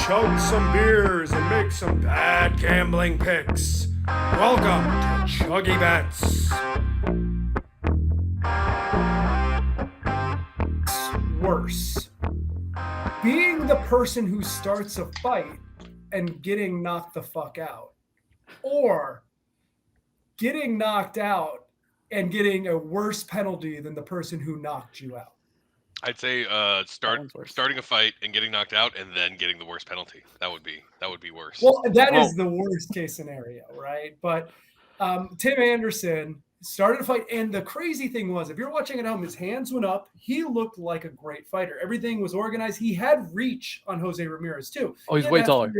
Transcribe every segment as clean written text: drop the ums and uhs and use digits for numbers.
chug some beers and make some bad gambling picks. Welcome to ChuggieBets. Worse. Being the person who starts a fight and getting knocked the fuck out, or getting knocked out and getting a worse penalty than the person who knocked you out. I'd say starting a fight and getting knocked out and then getting the worst penalty. That would be worse. Well, that is the worst case scenario, right? But Tim Anderson started a fight, and the crazy thing was, if you're watching at home, his hands went up. He looked like a great fighter. Everything was organized. He had reach on Jose Ramirez too. Oh, he's way taller.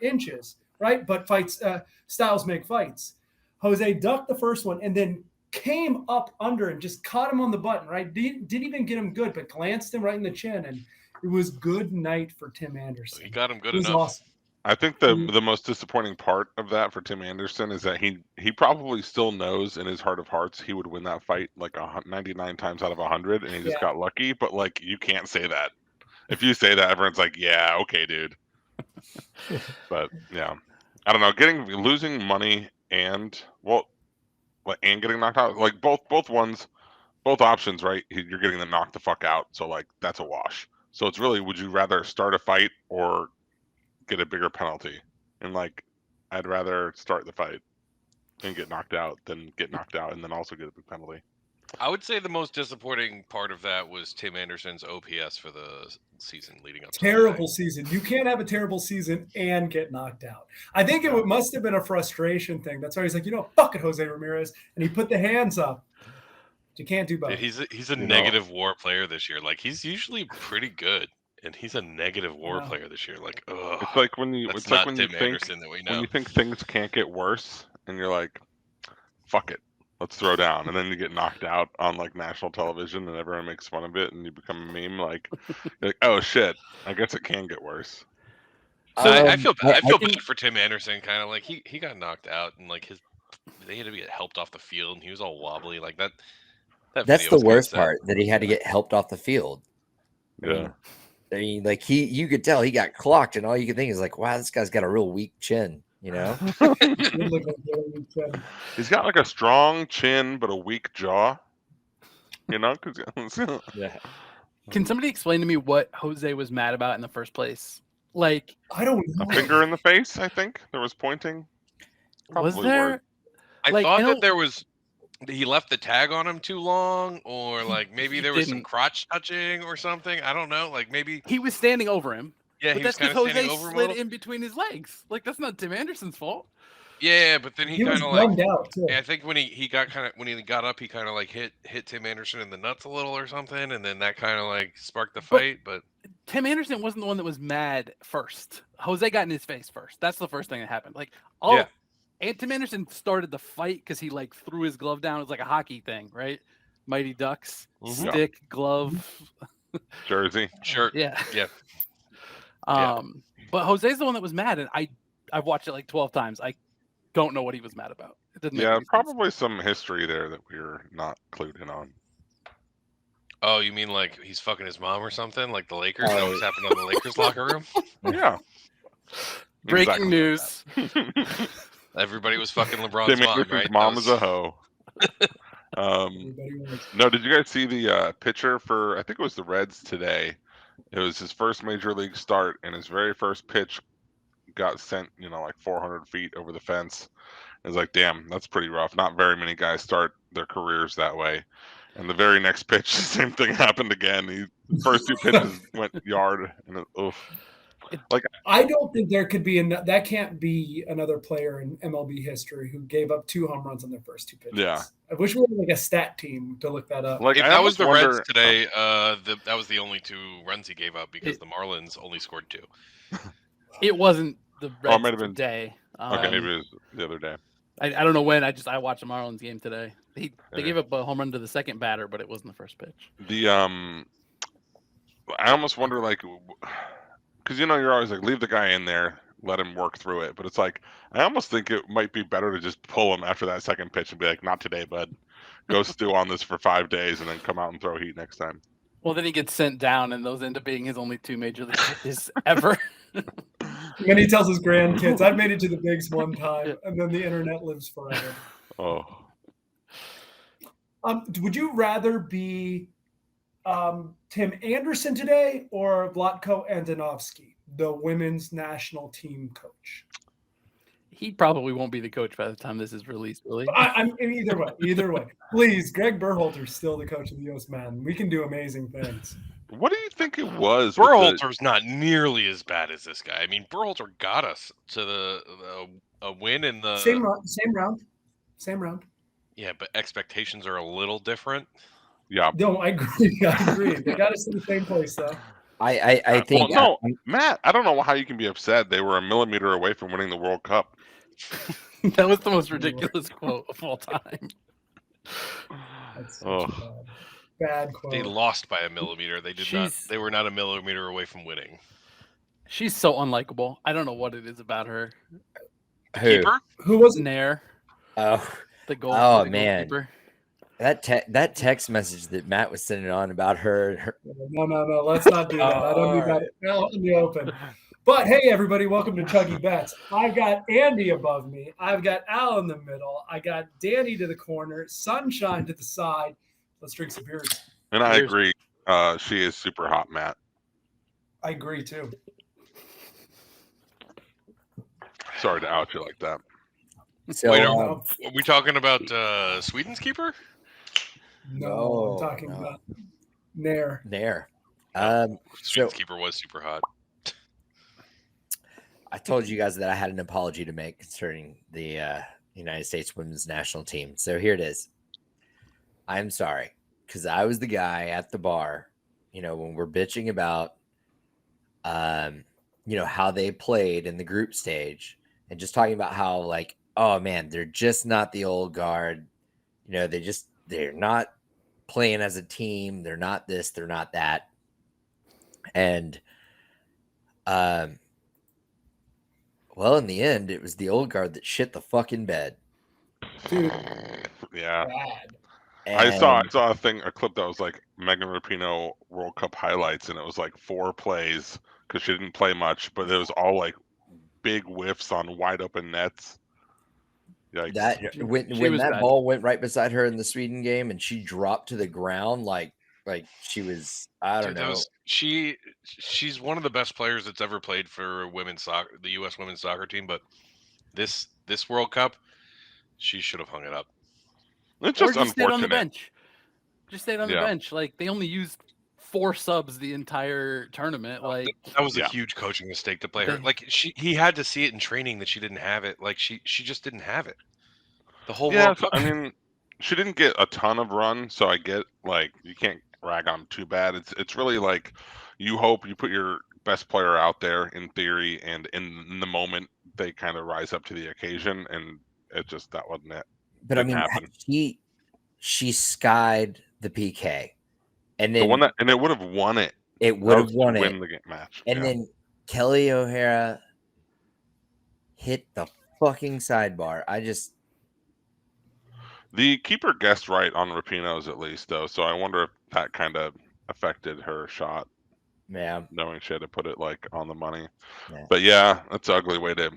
Inches, right? But fights styles make fights. Jose ducked the first one and then came up under him, just caught him on the button, right? Didn't even get him good, but glanced him right in the chin, and it was good night for Tim Anderson. He got him good It was enough. awesome. I think the most disappointing part of that for Tim Anderson is that he probably still knows in his heart of hearts he would win that fight like 99 times out of 100, and he just got lucky. But like, you can't say that. If you say that, everyone's like, "Yeah, okay, dude." But yeah, I don't know. Losing money and getting knocked out, like both options, right? You're getting them knocked the fuck out, so like that's a wash. So it's really, would you rather start a fight or get a bigger penalty? And like, I'd rather start the fight and get knocked out than get knocked out and then also get a big penalty. I would say the most disappointing part of that was Tim Anderson's OPS for the season leading up to terrible season. You can't have a terrible season and get knocked out. I think it must have been a frustration thing. That's why he's like, fuck it, Jose Ramirez, and he put the hands up. You can't do both. He's a negative WAR player this year. Like, he's usually pretty good, and he's a negative WAR player this year. Like, it's like when you think things can't get worse, and you're like, fuck it, let's throw down, and then you get knocked out on like national television, and everyone makes fun of it, and you become a meme. Like, you're like, oh shit, I guess it can get worse. I feel bad for Tim Anderson. Kind of like he got knocked out, and like they had to get helped off the field, and he was all wobbly like that. That's the worst part, that he had to get helped off the field. Yeah. I mean, like you could tell he got clocked, and all you could think is like, wow, this guy's got a real weak chin, He's got like a strong chin, but a weak jaw. Yeah. Can somebody explain to me what Jose was mad about in the first place? Like, I don't know. A finger in the face, I think. There was pointing. Was there? I thought that there was. He left the tag on him too long, or like maybe there was some crotch touching or something. I don't know. Like maybe he was standing over him. Yeah, but that's because Jose slid in between his legs. Like, that's not Tim Anderson's fault. Yeah, but then he kind of like. Out too. Yeah, I think when he got up, he kind of like hit Tim Anderson in the nuts a little or something, and then that kind of like sparked the fight. But Tim Anderson wasn't the one that was mad first. Jose got in his face first. That's the first thing that happened. Like, and Tim Anderson started the fight because he like threw his glove down. It was like a hockey thing, right? Mighty Ducks, stick, glove, jersey, shirt. Yeah. But Jose's the one that was mad, and I've watched it like 12 times. I don't know what he was mad about. It doesn't make any probably sense. some history there that we're not clued in on. Oh, you mean like he's fucking his mom or something? Like the Lakers? That was happening in the Lakers locker room? Yeah. Breaking news. Everybody was fucking LeBron's mom, right? Mom is a hoe. No, did you guys see the pitcher for, I think it was the Reds today? It was his first major league start, and his very first pitch got sent, like 400 feet over the fence. It was like, damn, that's pretty rough. Not very many guys start their careers that way. And the very next pitch, the same thing happened again. The first two pitches went yard, and oof. Like, I don't think there could be that can't be another player in MLB history who gave up 2 home runs on their first 2 pitches. Yeah. I wish we had like a stat team to look that up. Like, if that was the Reds today, that was the only 2 runs he gave up because the Marlins only scored 2. It wasn't the Reds it might have been today. Okay, maybe it was the other day. I don't know when. I watched the Marlins game today. They gave up a home run to the second batter, but it wasn't the first pitch. I almost wonder, like, because you're always like, leave the guy in there, let him work through it. But it's like, I almost think it might be better to just pull him after that second pitch and be like, not today, bud. Go stew on this for 5 days and then come out and throw heat next time. Well, then he gets sent down, and those end up being his only 2 major league pitches ever. And then he tells his grandkids, "I've made it to the bigs one time," and then the internet lives forever. Oh. Would you rather be Tim Anderson today or Vlatko Andonovski, the women's national team coach? He probably won't be the coach by the time this is released, really. I'm either way. Please, Greg Berhalter's still the coach of the U.S. men. We can do amazing things. What do you think it was? Berhalter's not nearly as bad as this guy. I mean, Berhalter got us to a win in the same round. Yeah, but expectations are a little different. Yeah. No, I agree. They got us to the same place, though. I think. Well, no, Matt, I don't know how you can be upset. They were a millimeter away from winning the World Cup. That was the most ridiculous quote of all time. That's such a bad quote. They lost by a millimeter. They did not. They were not a millimeter away from winning. She's so unlikable. I don't know what it is about her. Keeper? Who was it? Nair. Oh, the goal. Oh the man, goalkeeper. that text message that Matt was sending on about her. No. Let's not do that. I don't need that out in the open. But hey, everybody, welcome to ChuggieBets. I've got Andy above me. I've got Al in the middle. I got Danny to the corner. Sunshine to the side. Let's drink some beers. And I agree. She is super hot, Matt. I agree too. Sorry to out you like that. So, Wait, are we talking about Sweden's keeper? No, I'm talking about Nair. Sweden's keeper was super hot. I told you guys that I had an apology to make concerning the United States women's national team. So here it is. I'm sorry, because I was the guy at the bar, when we're bitching about, how they played in the group stage and just talking about how, like, oh man, they're just not the old guard. They're not playing as a team. They're not this, they're not that. And, well, in the end, it was the old guard that shit the fucking bed. Dude. Yeah. Bad. I saw a clip that was like Megan Rapinoe World Cup highlights, and it was like 4 plays because she didn't play much, but it was all like big whiffs on wide open nets. Yikes. That when that ball went right beside her in the Sweden game, and she dropped to the ground like she was, I don't know. She's one of the best players that's ever played for women's soccer, the U.S. women's soccer team. But this World Cup, she should have hung it up. It's just unfortunate. Stayed on the bench. Just stayed on the bench. Like, they only used 4 subs the entire tournament. Like, that was a huge coaching mistake to play her. Like, he had to see it in training that she didn't have it. Like, she just didn't have it. The whole World Cup. I mean, she didn't get a ton of run, so I get, like, you can't rag on too bad. It's really like you hope you put your best player out there in theory, and in the moment they kind of rise up to the occasion, and that wasn't it. But I mean, she skied the PK, and then and it would have won it. It would have won it. Win the match. And then Kelly O'Hara hit the fucking sidebar. The keeper guessed right on Rapinoe's at least, though, so I wonder if that kind of affected her shot. Yeah, knowing she had to put it like on the money. Yeah. But yeah, that's an ugly way to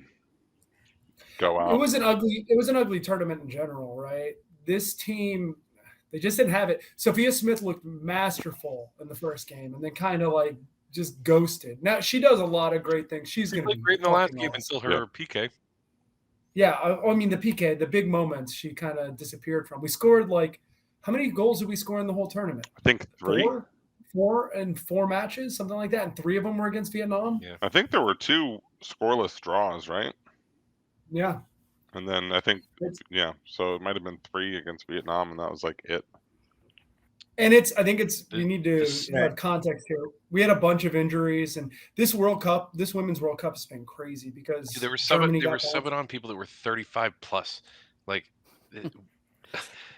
go out. It was an ugly tournament in general, right? This team, they just didn't have it. Sophia Smith looked masterful in the first game, and then kind of like just ghosted. Now she does a lot of great things. She's going to be great in the last game until her PK. Yeah, I mean the PK, the big moments, she kind of disappeared from. We scored how many goals did we score in the whole tournament? I think 3. 4 in 4 matches, something like that, and 3 of them were against Vietnam. Yeah, I think there were 2 scoreless draws, right? Yeah. And then I think so it might have been 3 against Vietnam, and that was like it. And we need to have context here. We had a bunch of injuries, and this women's World Cup has been crazy because there were subbing on people that were 35 plus. Like,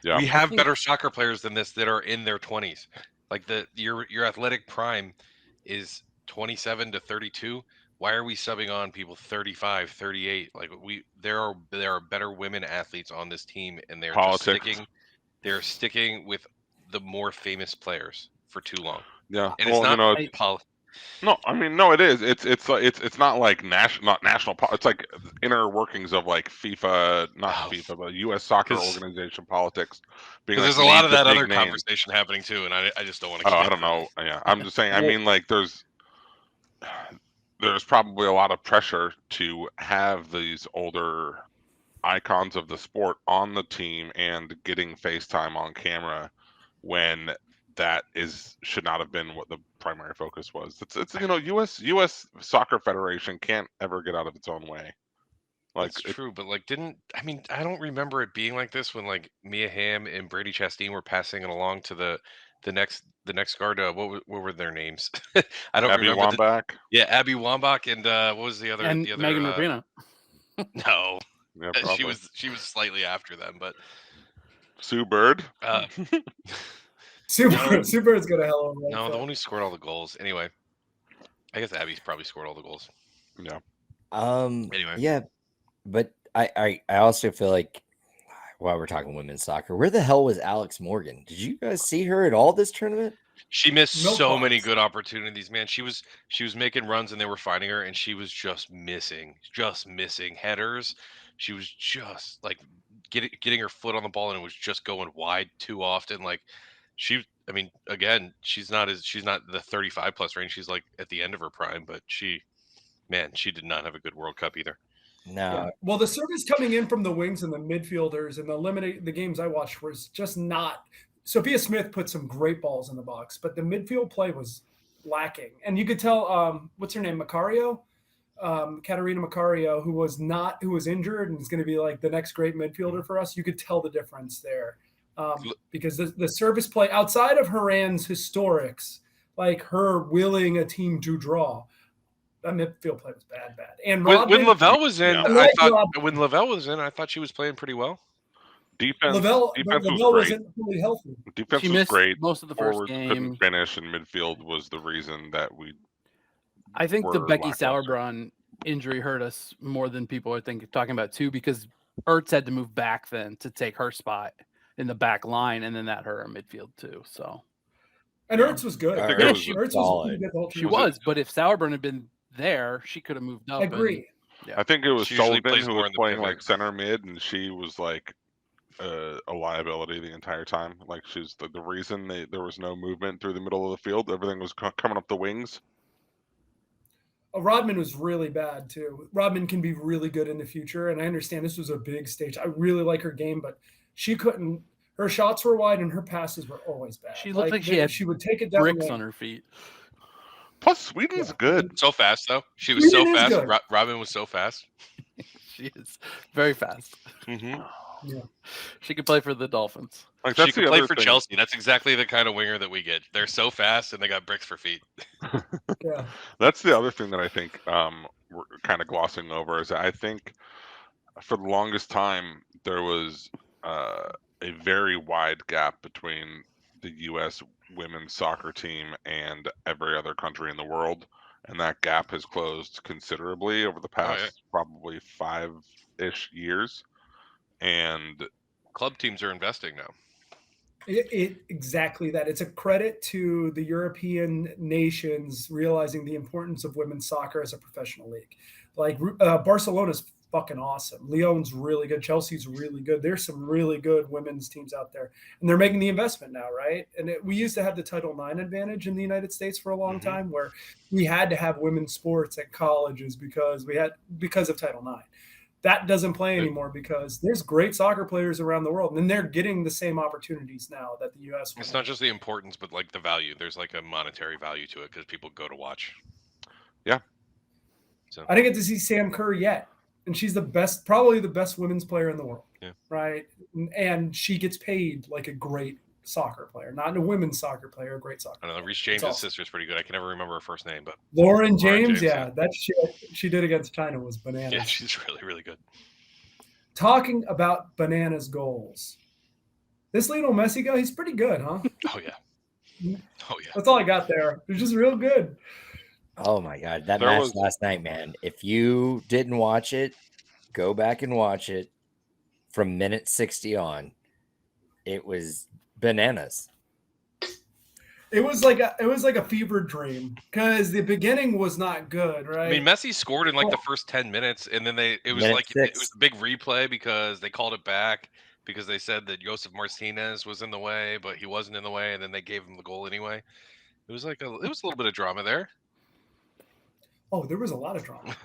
we have better soccer players than this that are in their 20s. Like your athletic prime is 27 to 32. Why are we subbing on people 35, 38? Like, there are better women athletes on this team, and they're sticking with the more famous players for too long. Yeah. And it's not No, I mean, no, it is. It's not like national. It's like inner workings of like FIFA, not FIFA, but U.S. Soccer Organization politics. Because there's a lot of that other conversation happening too, and I just don't want to. I don't know. Yeah, I'm just saying. I mean, like, there's probably a lot of pressure to have these older icons of the sport on the team and getting FaceTime on camera when that should not have been what the primary focus was. It's U.S. Soccer Federation can't ever get out of its own way. Like, that's true, but like, I don't remember it being like this when like Mia Hamm and Brady Chastain were passing it along to the next guard. What were their names? I don't Abby remember. Wambach. Abby Wambach, and what was the other? And the other, Megan Rapinoe. No, yeah, she was slightly after them, but Sue Bird. Sue Bird's got a hell of a no, the one who scored all the goals. Anyway, I guess Abby's probably scored all the goals. Yeah. Anyway. Yeah, but I also feel like while we're talking women's soccer, where the hell was Alex Morgan? Did you guys see her at all this tournament? She missed so many good opportunities, man. She was making runs and they were finding her, and she was just missing headers. She was just like getting her foot on the ball, and it was just going wide too often. Like again, she's not the 35 plus range. She's like at the end of her prime, but she did not have a good World Cup either. No. Yeah. Well, the service coming in from the wings and the midfielders and the games I watched was just not. Sophia Smith put some great balls in the box, but the midfield play was lacking. And you could tell, what's her name, Macario? Katarina Macario, who was injured and is going to be like the next great midfielder for us. You could tell the difference there. Because the service play outside of Haran's historics, like her willing a team to draw, that midfield play was bad. And when Lavelle was in, when Lavelle was in, I thought she was playing pretty well. Defense Lavelle was wasn't fully healthy. Defense she was missed great. most of the first Forwards game. couldn't finish, and midfield was the reason that I think the Becky lackluster. Sauerbrunn injury hurt us more than people are talking about too, because Ertz had to move back then to take her spot in the back line, and then that hurt our midfield too. So, and Ertz was good. Ertz was she was, but if Sauerbrunn had been there, she could have moved up. I agree. I think it was Sullivan who was playing pivot. like center mid, and she was like a liability the entire time. Like, she's the reason there was no movement through the middle of the field. Everything was coming up the wings. Rodman was really bad too. Rodman can be really good in the future, and I understand this was a big stage. I really like her game, but she couldn't. Her shots were wide, and her passes were always bad. She looked like she would take it down bricks on her feet. Plus, Sweden's good. So fast though. She was so fast. Robin was so fast. She is very fast. Mm-hmm. Yeah. She could play for the Dolphins. Like, she could play for Chelsea. That's exactly the kind of winger that we get. They're so fast and they got bricks for feet. Yeah. That's the other thing that I think we're kind of glossing over is that I think for the longest time there was a very wide gap between the U.S. women's soccer team and every other country in the world, and that gap has closed considerably over the past probably 5-ish years. And club teams are investing now. Exactly that. It's a credit to the European nations realizing the importance of women's soccer as a professional league. Like Barcelona's fucking awesome. Lyon's really good. Chelsea's really good. There's some really good women's teams out there, and they're making the investment now, right? And we used to have the Title IX advantage in the United States for a long time, where we had to have women's sports at colleges because of Title IX. That doesn't play anymore because there's great soccer players around the world, and they're getting the same opportunities now that the U.S. It's not just the importance, but like the value. There's like a monetary value to it because people go to watch. Yeah. So I didn't get to see Sam Kerr yet, and she's probably the best women's player in the world. Yeah. Right. And she gets paid like a great soccer player, not a women's soccer player, a great soccer. I don't know. Reece James' sister's pretty good. I can never remember her first name, but Lauren James, that shit she did against China was bananas. Yeah, she's really, really good. Talking about bananas goals, this Lionel Messi guy, he's pretty good, huh? Oh yeah. That's all I got there. They're just real good. Oh my god, that match last night, man! If you didn't watch it, go back and watch it from minute 60 on. It was bananas. It was like a fever dream because the beginning was not good, right? I mean, Messi scored in like the first 10 minutes, and then it was a big replay because they called it back because they said that Josef Martinez was in the way, but he wasn't in the way, and then they gave him the goal anyway. It was a little bit of drama there. Oh, there was a lot of drama.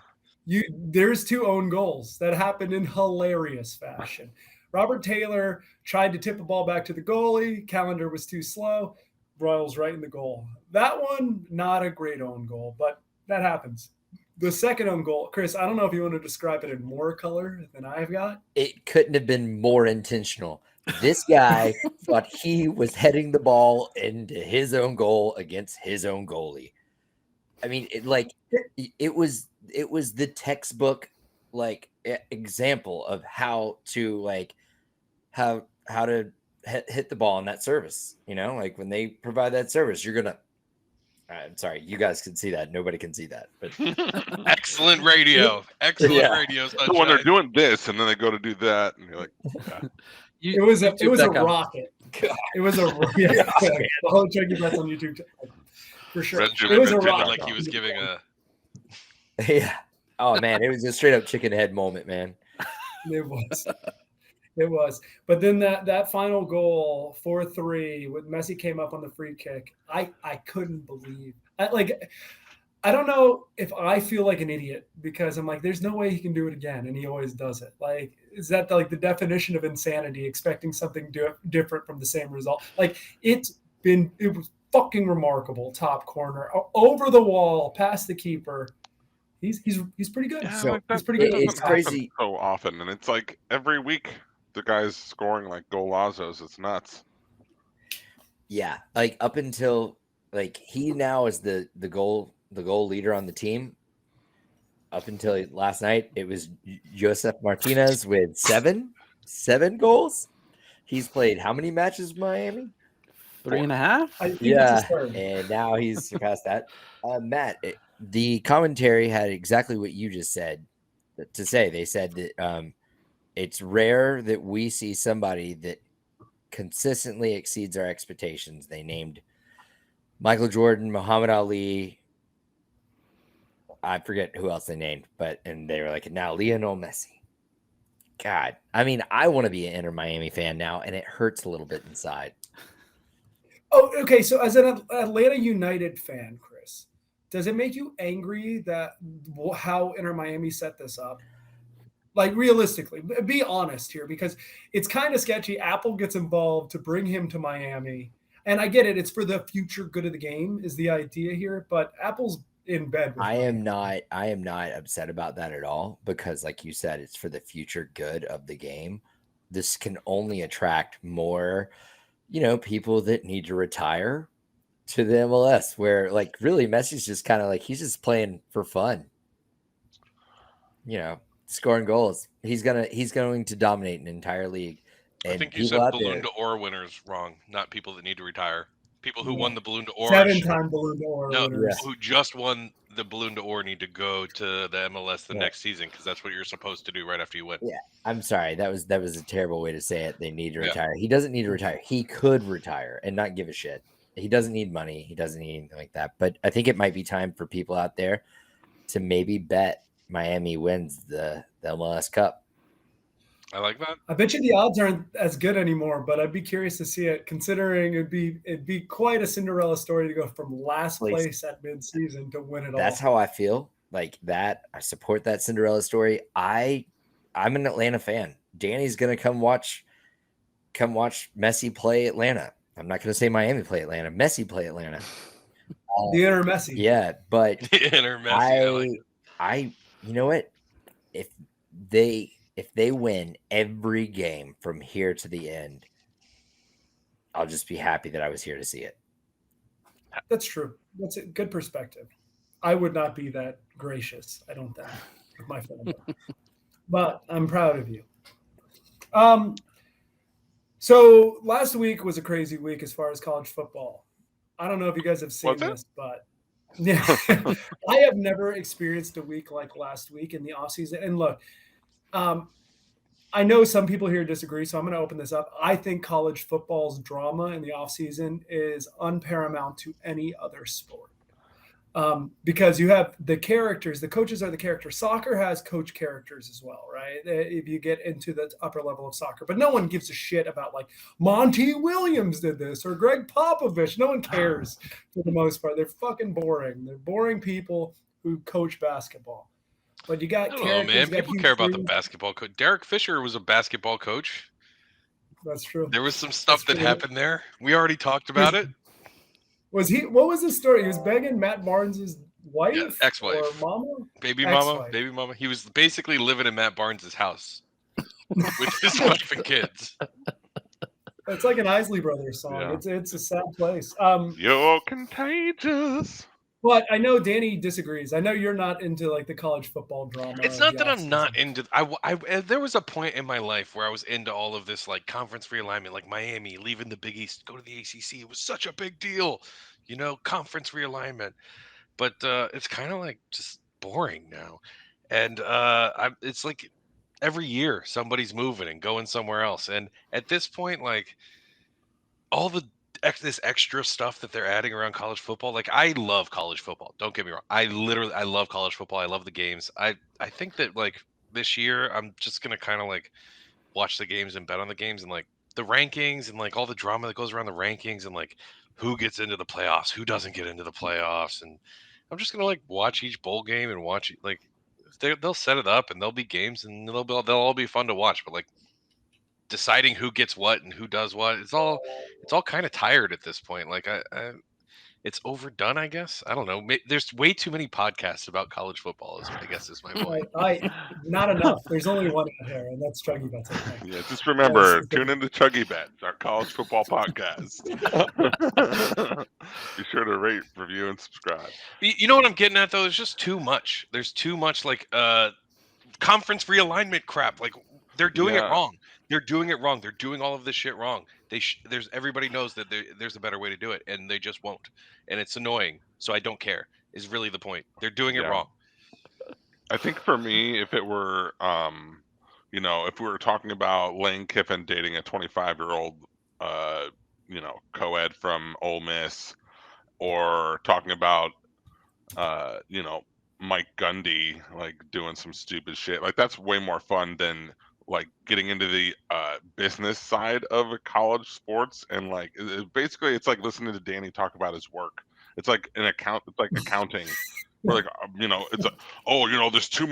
There's 2 own goals that happened in hilarious fashion. Robert Taylor tried to tip the ball back to the goalie. Calendar was too slow. Royals right in the goal. That one, not a great own goal, but that happens. The second own goal, Chris, I don't know if you want to describe it in more color than I've got. It couldn't have been more intentional. This guy thought he was heading the ball into his own goal against his own goalie. I mean, it was the textbook example of how to hit the ball in that service. When they provide that service, you're gonna. I'm sorry, you guys can see that. Nobody can see that, but excellent radio, radio. So when they're doing this and then they go to do that, and you're like, it was a rocket. It was a the whole ChuggieBets on YouTube for sure. It was a rocket. Like he was giving a. Yeah. Oh man, it was a straight up chicken head moment, man. It was. But then that final goal, 4-3, when Messi came up on the free kick, I couldn't believe. I don't know if I feel like an idiot because I'm like, there's no way he can do it again, and he always does it. Like, is that the definition of insanity? Expecting something different from the same result? Like, it was fucking remarkable. Top corner, over the wall, past the keeper. He's pretty good. Yeah, so he's pretty good. It's crazy so often, and it's like every week the guy's scoring like golazos. It's nuts. Yeah, up until he now is the goal leader on the team. Up until last night, it was Josef Martinez with seven goals. He's played how many matches with Miami? 3.5. Yeah, and now he's surpassed that. Matt, the commentary had exactly what you just said to say. They said that it's rare that we see somebody that consistently exceeds our expectations. They named Michael Jordan, Muhammad Ali. I forget who else they named, and they were like, now Lionel Messi. God, I mean, I want to be an Inter Miami fan now, and it hurts a little bit inside. Oh, okay. So as an Atlanta United fan, Chris, does it make you angry that how Inter Miami set this up? Like, realistically, be honest here, because it's kind of sketchy. Apple gets involved to bring him to Miami. And I get it. It's for the future good of the game is the idea here. But Apple's in bed with I am not upset about that at all because, like you said, it's for the future good of the game. This can only attract more, people that need to retire to the MLS, where really Messi's just kind of he's just playing for fun. Scoring goals. He's going to dominate an entire league. And I think you said Balloon d'Or winners wrong, not people that need to retire. People who won the Balloon d'Or. 7-time Balloon d'Or winners. Who just won the Balloon d'Or need to go to the MLS the next season because that's what you're supposed to do right after you win. Yeah, I'm sorry. That was a terrible way to say it. They need to retire. He doesn't need to retire. He could retire and not give a shit. He doesn't need money. He doesn't need anything like that. But I think it might be time for people out there to maybe bet Miami wins the MLS Cup. I like that. I bet you the odds aren't as good anymore, but I'd be curious to see it, considering it'd be quite a Cinderella story to go from last place at midseason to win it all. That's how I feel. Like that, I support that Cinderella story. I'm an Atlanta fan. Danny's gonna come watch Messi play Atlanta. I'm not gonna say Miami play Atlanta. Messi play Atlanta. The Inter Messi. Yeah, but the Inter Messi. I you know what? If they win every game from here to the end, I'll just be happy that I was here to see it. That's true. That's a good perspective. I would not be that gracious, I don't think, with my family. But I'm proud of you. So last week was a crazy week as far as college football. I don't know if you guys have seen this, but yeah, I have never experienced a week like last week in the offseason. And look, I know some people here disagree, so I'm going to open this up. I think college football's drama in the offseason is unparamount to any other sport. Because you have the characters, the coaches are the characters. Soccer has coach characters as well, right? If you get into the upper level of soccer, but no one gives a shit about like Monty Williams did this or Greg Popovich. No one cares for the most part. They're fucking boring. They're boring people who coach basketball. But you got characters. Man. People care about the basketball coach. Derek Fisher was a basketball coach. That's true. There was some stuff that happened there. We already talked about it. Was he? What was his story? He was begging Matt Barnes' wife, ex-wife, or mama, baby mama. He was basically living in Matt Barnes' house with his wife and kids. It's like an Isley Brothers song. Yeah. It's a sad place. You're contagious. But I know Danny disagrees. I know you're not into like the college football drama. It's not that I'm not into. There was a point in my life where I was into all of this like conference realignment, like Miami leaving the Big East, go to the ACC. It was such a big deal, conference realignment. But it's kind of like just boring now, and it's like every year somebody's moving and going somewhere else. And at this point, like all this extra stuff that they're adding around college football. Like I love college football. Don't get me wrong. I love college football. I love the games. I think that like this year I'm just going to kind of like watch the games and bet on the games and like the rankings and like all the drama that goes around the rankings and like who gets into the playoffs, who doesn't get into the playoffs. And I'm just going to like watch each bowl game and watch like they'll set it up and there'll be games and they'll all be fun to watch. But like deciding who gets what and who does what, it's all kind of tired at this point. Like it's overdone, I guess. I don't know. There's way too many podcasts about college football, I guess is my point. Not enough. There's only one out there, and that's ChuggieBets. Yeah, just remember, tune into ChuggieBets, our college football podcast. Be sure to rate, review, and subscribe. You know what I'm getting at, though? There's just too much. There's too much, like, conference realignment crap. Like, they're doing it wrong. They're doing it wrong. They're doing all of this shit wrong. Everybody knows that there's a better way to do it, and they just won't. And it's annoying. So I don't care. Is really the point. They're doing it wrong. I think for me, if it were, if we were talking about Lane Kiffin dating a 25-year-old, co-ed from Ole Miss, or talking about, Mike Gundy like doing some stupid shit, like that's way more fun than like getting into the business side of college sports. And like basically it's like listening to Danny talk about his work. It's like it's like accounting where like it's there's too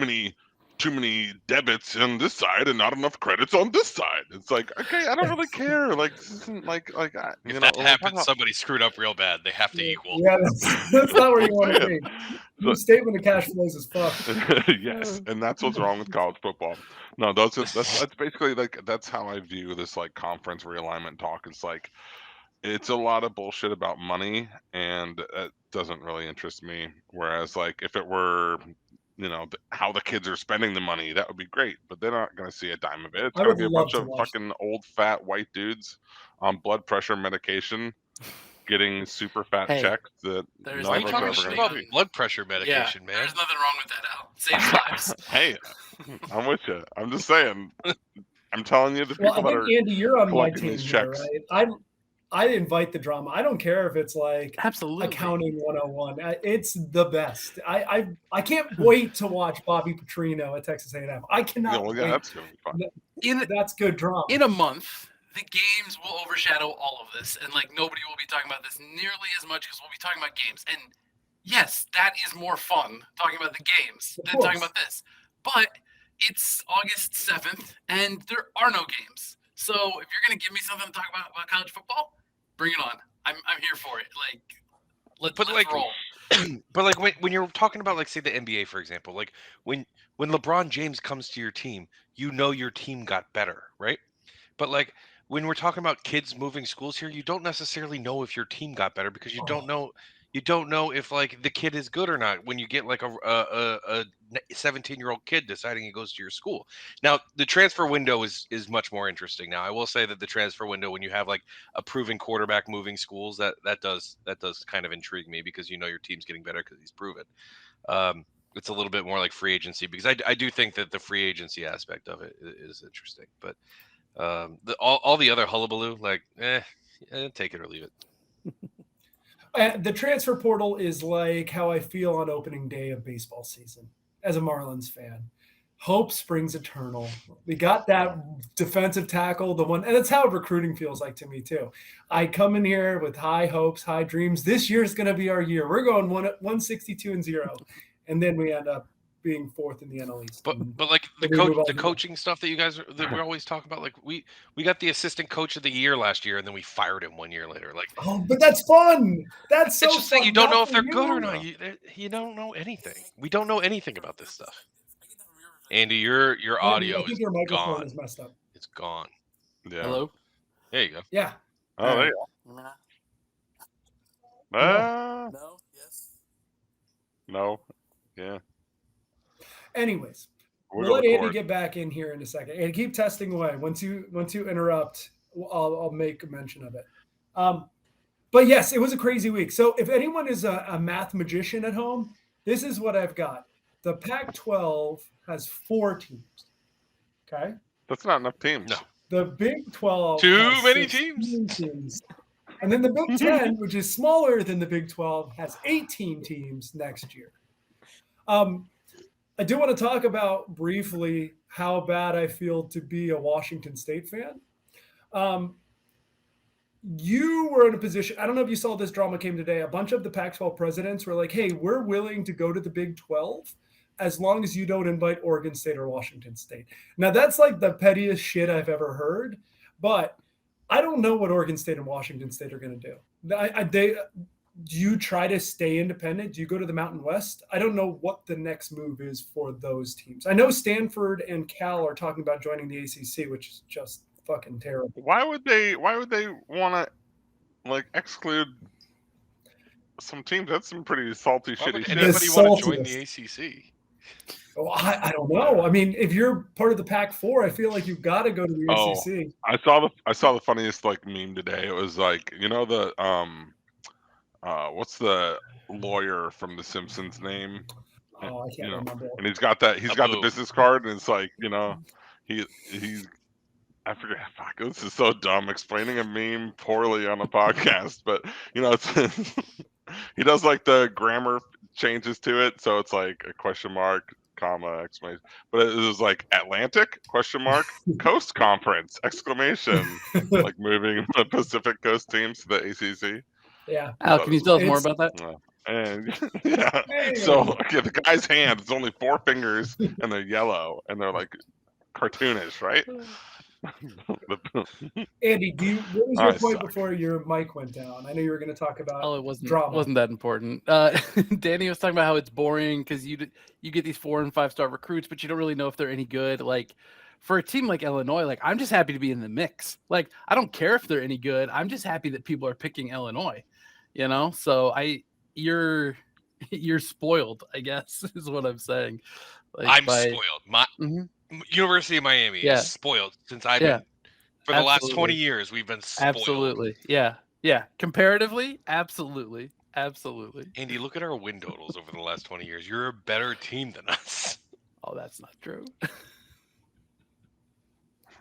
many debits on this side and not enough credits on this side. It's like, okay, I don't really care. Like this isn't like if that happens, somebody screwed up real bad. They have to equal. Yeah, that's not where you want to be. Your statement of cash flows is fucked. Yes, and that's what's wrong with college football. No, that's basically like that's how I view this like conference realignment talk. It's like it's a lot of bullshit about money, and it doesn't really interest me. Whereas like if it were how the kids are spending the money, that would be great, but they're not going to see a dime of it. It's going to be a bunch of fucking old fat white dudes on blood pressure medication getting super fat checks that why are you talking shit about blood pressure medication, man? There's nothing wrong with that, Al. Saves lives. Hey, I'm with you. I'm just saying. I'm telling you, the people that are Andy, you're on my team these checks. Here, right? I invite the drama. I don't care if it's like absolutely accounting 101. It's the best. I can't wait to watch Bobby Petrino at Texas A&M. I cannot. Wait. That's gonna be fun. That's good drama. In a month, the games will overshadow all of this, and like nobody will be talking about this nearly as much because we'll be talking about games. And yes, that is more fun talking about the games than talking about this. But it's August 7th, and there are no games. So if you're going to give me something to talk about college football, bring it on. I'm here for it. Like, let's roll. But like when you're talking about like say the NBA, for example, like when LeBron James comes to your team, your team got better, right? But like when we're talking about kids moving schools here, you don't necessarily know if your team got better because you don't know if like the kid is good or not when you get like a 17-year-old kid deciding he goes to your school. Now the transfer window is much more interesting. Now I will say that the transfer window, when you have like a proven quarterback moving schools, that does kind of intrigue me because your team's getting better because he's proven. it's a little bit more like free agency, because I do think that the free agency aspect of it is interesting. But all the other hullabaloo, like, take it or leave it. The transfer portal is like how I feel on opening day of baseball season as a Marlins fan. Hope springs eternal. We got that defensive tackle, the one, and that's how recruiting feels like to me too. I come in here with high hopes, high dreams. This year is going to be our year. We're going 162-0, and then we end up being fourth in the NL East. But like the coaching stuff that you guys that we always talk about, like we got the assistant coach of the year last year, and then we fired him 1 year later. Like, but that's fun. That's so it's just fun. Like you don't know if they're good or not. You don't know anything. We don't know anything about this stuff. Andy, your audio is your microphone gone. is messed up. It's gone. Yeah. Hello? There you go. Yeah. Oh, there you go. No. Yes. No. Yeah. Anyways, we'll let Andy get back in here in a second and keep testing away. Once you interrupt, I'll make a mention of it. But yes, it was a crazy week. So if anyone is a math magician at home, this is what I've got. The Pac-12 has 4 teams. Okay, that's not enough teams. No. The Big 12 too has many teams. And then the Big 10, which is smaller than the Big 12, has 18 teams next year. I do want to talk about briefly how bad I feel to be a Washington State fan. You were in a position, I don't know if you saw this drama came today. A bunch of the Pac-12 presidents were like, hey, we're willing to go to the Big 12 as long as you don't invite Oregon State or Washington State. Now, that's like the pettiest shit I've ever heard, but I don't know what Oregon State and Washington State are going to do. Do you try to stay independent? Do you go to the Mountain West? I don't know what the next move is for those teams. I know Stanford and Cal are talking about joining the ACC, which is just fucking terrible. Why would they want to like exclude some teams? That's some pretty salty, shitty shit. Anybody want to join the ACC? Oh, I don't know. I mean, if you're part of the Pac-4, I feel like you've got to go to the ACC. I saw the funniest like meme today. It was like, you know, the what's the lawyer from The Simpsons name? Oh, I can't remember. And he's got the business card, and it's like, you know, he's I forget. Fuck, this is so dumb explaining a meme poorly on a podcast, but you know, it's he does like the grammar changes to it, so it's like a question mark, comma, exclamation. But it was like Atlantic question mark Coast Conference exclamation, like moving the Pacific Coast teams to the ACC. Yeah. Al, can you tell us more about that? And yeah, so the guy's hand, it's only 4 fingers, and they're yellow, and they're like cartoonish, right? Andy, what was your point before your mic went down? I know you were going to talk about it wasn't drama. Wasn't that important. Danny was talking about how it's boring because you get these 4- and 5-star recruits, but you don't really know if they're any good. Like for a team like Illinois, like I'm just happy to be in the mix. Like I don't care if they're any good. I'm just happy that people are picking Illinois. You know, so you're spoiled, I guess, is what I'm saying. Like, spoiled. University of Miami is spoiled since I've been for the last 20 years. We've been spoiled. Absolutely. Yeah. Comparatively, absolutely. Andy, look at our win totals over the last 20 years. You're a better team than us. Oh, that's not true.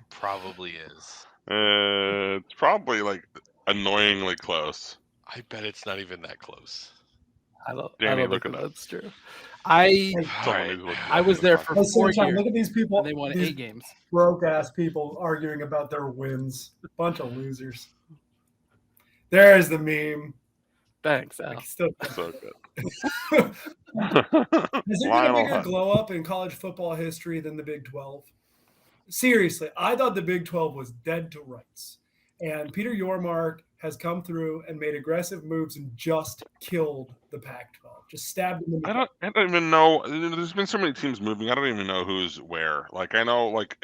Probably is. It's probably like annoyingly close. I bet it's not even that close. I don't look think at that's true. I was there for 4 years. Look at these people. They won 8 games. Broke ass people arguing about their wins. Bunch of losers. There's the meme. Thanks, Al. So good. Has there been a bigger glow up in college football history than the Big 12? Seriously, I thought the Big 12 was dead to rights. And Peter Yormark has come through and made aggressive moves and just killed the Pac-12. Just stabbed them in the I don't even know. There's been so many teams moving. I don't even know who's where. Like I know, like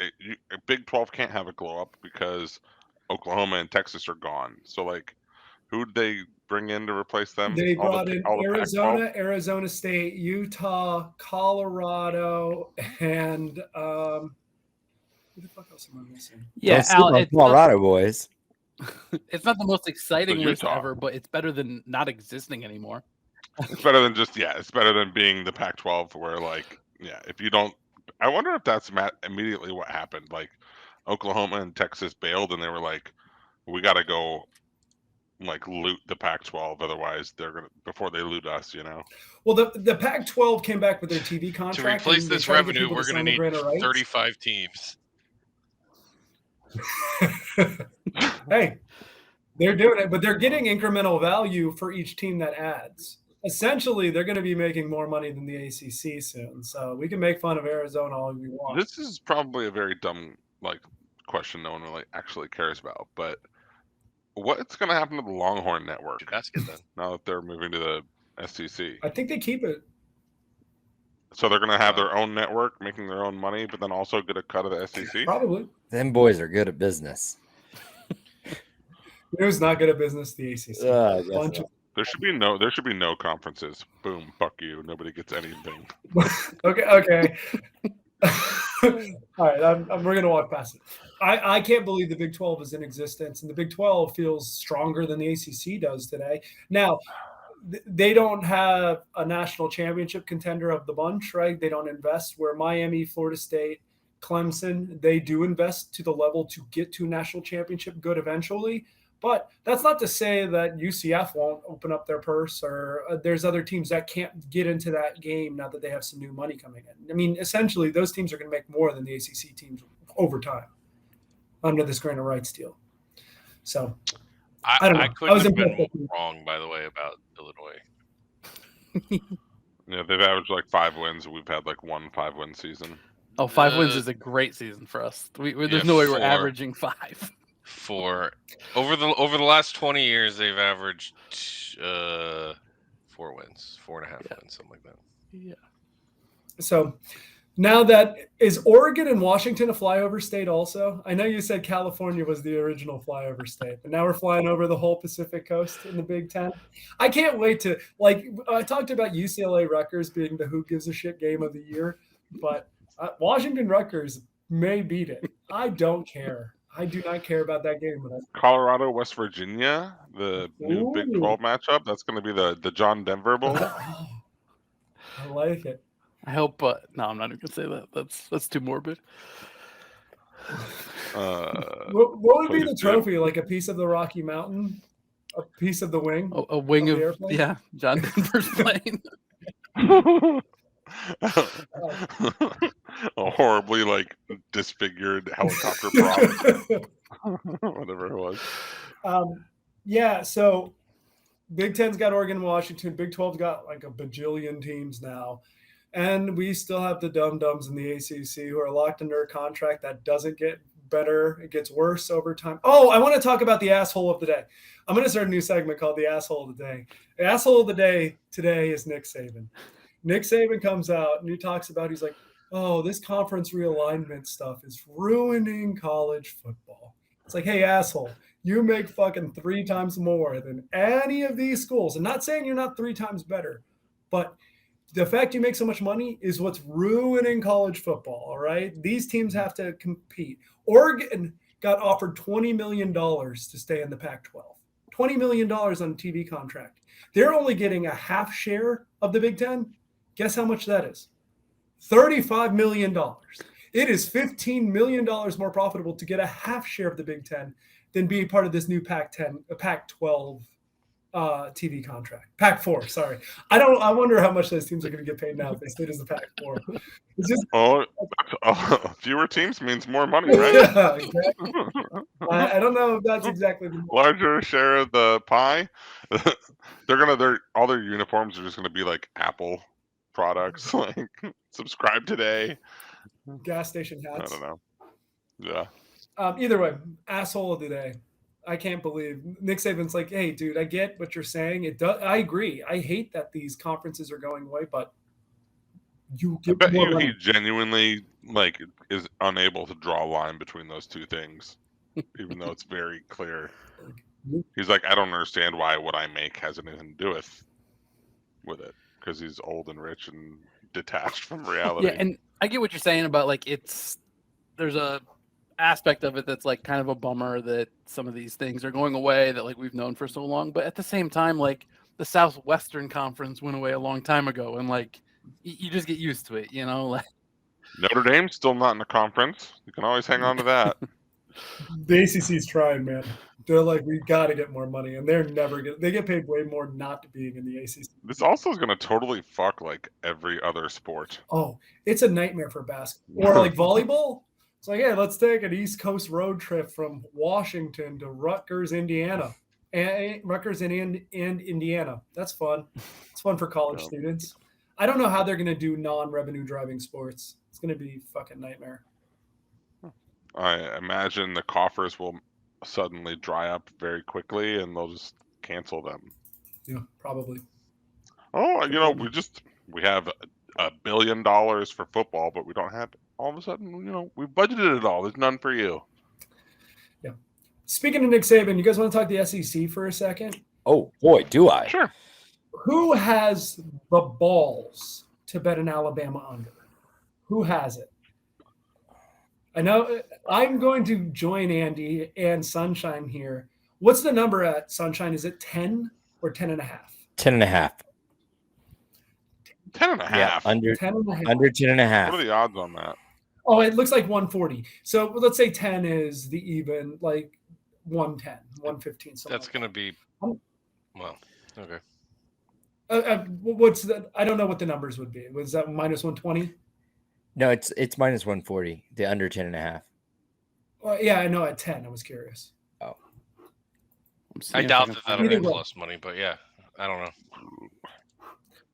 Big 12 can't have a glow up because Oklahoma and Texas are gone. So like, who'd they bring in to replace them? They brought in Arizona, Arizona State, Utah, Colorado, and who the fuck else am I missing? Yeah, Al, Colorado boys. It's not the most exciting list ever, but it's better than not existing anymore. It's better than it's better than being the Pac-12 where if you don't, I wonder if that's immediately what happened. Like Oklahoma and Texas bailed and they were like, we got to go loot the Pac-12, otherwise they're gonna before they loot us, Well, the Pac-12 came back with their TV contract. To replace this revenue, we're going to need 35 teams. Hey, they're doing it, but they're getting incremental value for each team that adds. Essentially, they're going to be making more money than the ACC soon. So we can make fun of Arizona all we want. This is probably a very dumb question no one really actually cares about, but what's going to happen to the Longhorn Network now that they're moving to the SEC? I think they keep it. So they're going to have their own network, making their own money, but then also get a cut of the SEC? Probably. Them boys are good at business. Who's not good at business? The ACC. There should be no conferences. Boom, fuck you. Nobody gets anything. Okay. All right, we're gonna walk past it. I can't believe the Big 12 is in existence, and the Big 12 feels stronger than the ACC does today. Now, they don't have a national championship contender of the bunch, right? They don't invest where Miami, Florida State, Clemson, they do invest to the level to get to national championship good eventually. But that's not to say that UCF won't open up their purse or there's other teams that can't get into that game now that they have some new money coming in. I mean, essentially, those teams are going to make more than the ACC teams over time under this grant of rights deal. So I don't know. I couldn't have been wrong, by the way, about Illinois. Yeah, they've averaged 5 wins. We've had 1 5-win season. Oh, 5 wins is a great season for us. There's no way we're averaging 5. Over the last 20 years, they've averaged 4 wins, 4.5 wins, something like that. Yeah. So now that is Oregon and Washington a flyover state also? I know you said California was the original flyover state, but now we're flying over the whole Pacific Coast in the Big Ten. I can't wait to I talked about UCLA Rutgers being the who gives a shit game of the year, but Washington Rutgers may beat it. I don't care. I do not care about that game. Colorado, West Virginia, the new Big 12 matchup. That's going to be the John Denver Bowl. I like it. I hope, no, I'm not even going to say that. That's too morbid. What would be the trophy? Like a piece of the Rocky Mountain? A piece of the wing? A wing of John Denver's plane. A horribly disfigured helicopter prop. Whatever it was. So Big Ten's got Oregon and Washington. Big 12's got a bajillion teams now. And we still have the dum-dums in the ACC who are locked under a contract that doesn't get better. It gets worse over time. Oh, I want to talk about the asshole of the day. I'm going to start a new segment called the Asshole of the Day. The asshole of the day today is Nick Saban. Nick Saban comes out and he talks about, he's like, oh, this conference realignment stuff is ruining college football. It's like, hey, asshole, you make fucking 3 times more than any of these schools. I'm not saying you're not 3 times better, but the fact you make so much money is what's ruining college football, all right? These teams have to compete. Oregon got offered $20 million to stay in the Pac-12. $20 million on a TV contract. They're only getting a half share of the Big Ten. Guess how much that is? $35 million. It is $15 million more profitable to get a half share of the Big Ten than be part of this new Pac-12 TV contract. Pac-4, sorry. I wonder how much those teams are going to get paid now if they stayed as the Pac-4. Fewer teams means more money, right? Yeah, exactly. I don't know if that's exactly the larger share of the pie. All their uniforms are just going to be Apple products, subscribe today. Gas station hats. I don't know. Yeah. Either way, asshole of the day. I can't believe Nick Saban's like, hey, dude, I get what you're saying. I agree. I hate that these conferences are going away, but you get I bet more you money. he genuinely is unable to draw a line between those two things, even though it's very clear. He's like, I don't understand why what I make has anything to do with it, because he's old and rich and detached from reality. Yeah, and I get what you're saying about there's a aspect of it that's kind of a bummer that some of these things are going away that we've known for so long, but at the same time the Southwestern Conference went away a long time ago, and like you just get used to it, you know. Like Notre Dame's still not in the conference. You can always hang on to that. The ACC's trying, man. They're like, we got to get more money, and they're never get. They get paid way more not being in the ACC. This also is going to totally fuck like every other sport. Oh, it's a nightmare for basketball or like volleyball. It's like, hey, let's take an East Coast road trip from Washington to Rutgers, Indiana, and Rutgers and Indiana. That's fun. It's fun for college students. I don't know how they're going to do non-revenue driving sports. It's going to be a fucking nightmare. I imagine the coffers will suddenly dry up very quickly, and they'll just cancel them. Yeah, probably. Oh, you know, we have $1 billion for football, but we don't have. All of a sudden, you know, we've budgeted it all. There's none for you. Yeah. Speaking of Nick Saban, you guys want to talk the SEC for a second? Oh boy, do I! Sure. Who has the balls to bet an Alabama under? Who has it? I know I'm going to join Andy and Sunshine here. What's the number at Sunshine? Is it 10 or 10.5? 10.5. 10.5. Yeah, under 10.5. under 10.5. What are the odds on that? Oh, it looks like 140. So let's say 10 is the even, like 110, 115. That's going to be, well, okay. What's the? I don't know what the numbers would be. Was that minus 120? No, it's minus 140. The under 10.5. Well, yeah, I know at 10. I was curious. Oh, I doubt that that'll be plus money, but yeah, I don't know.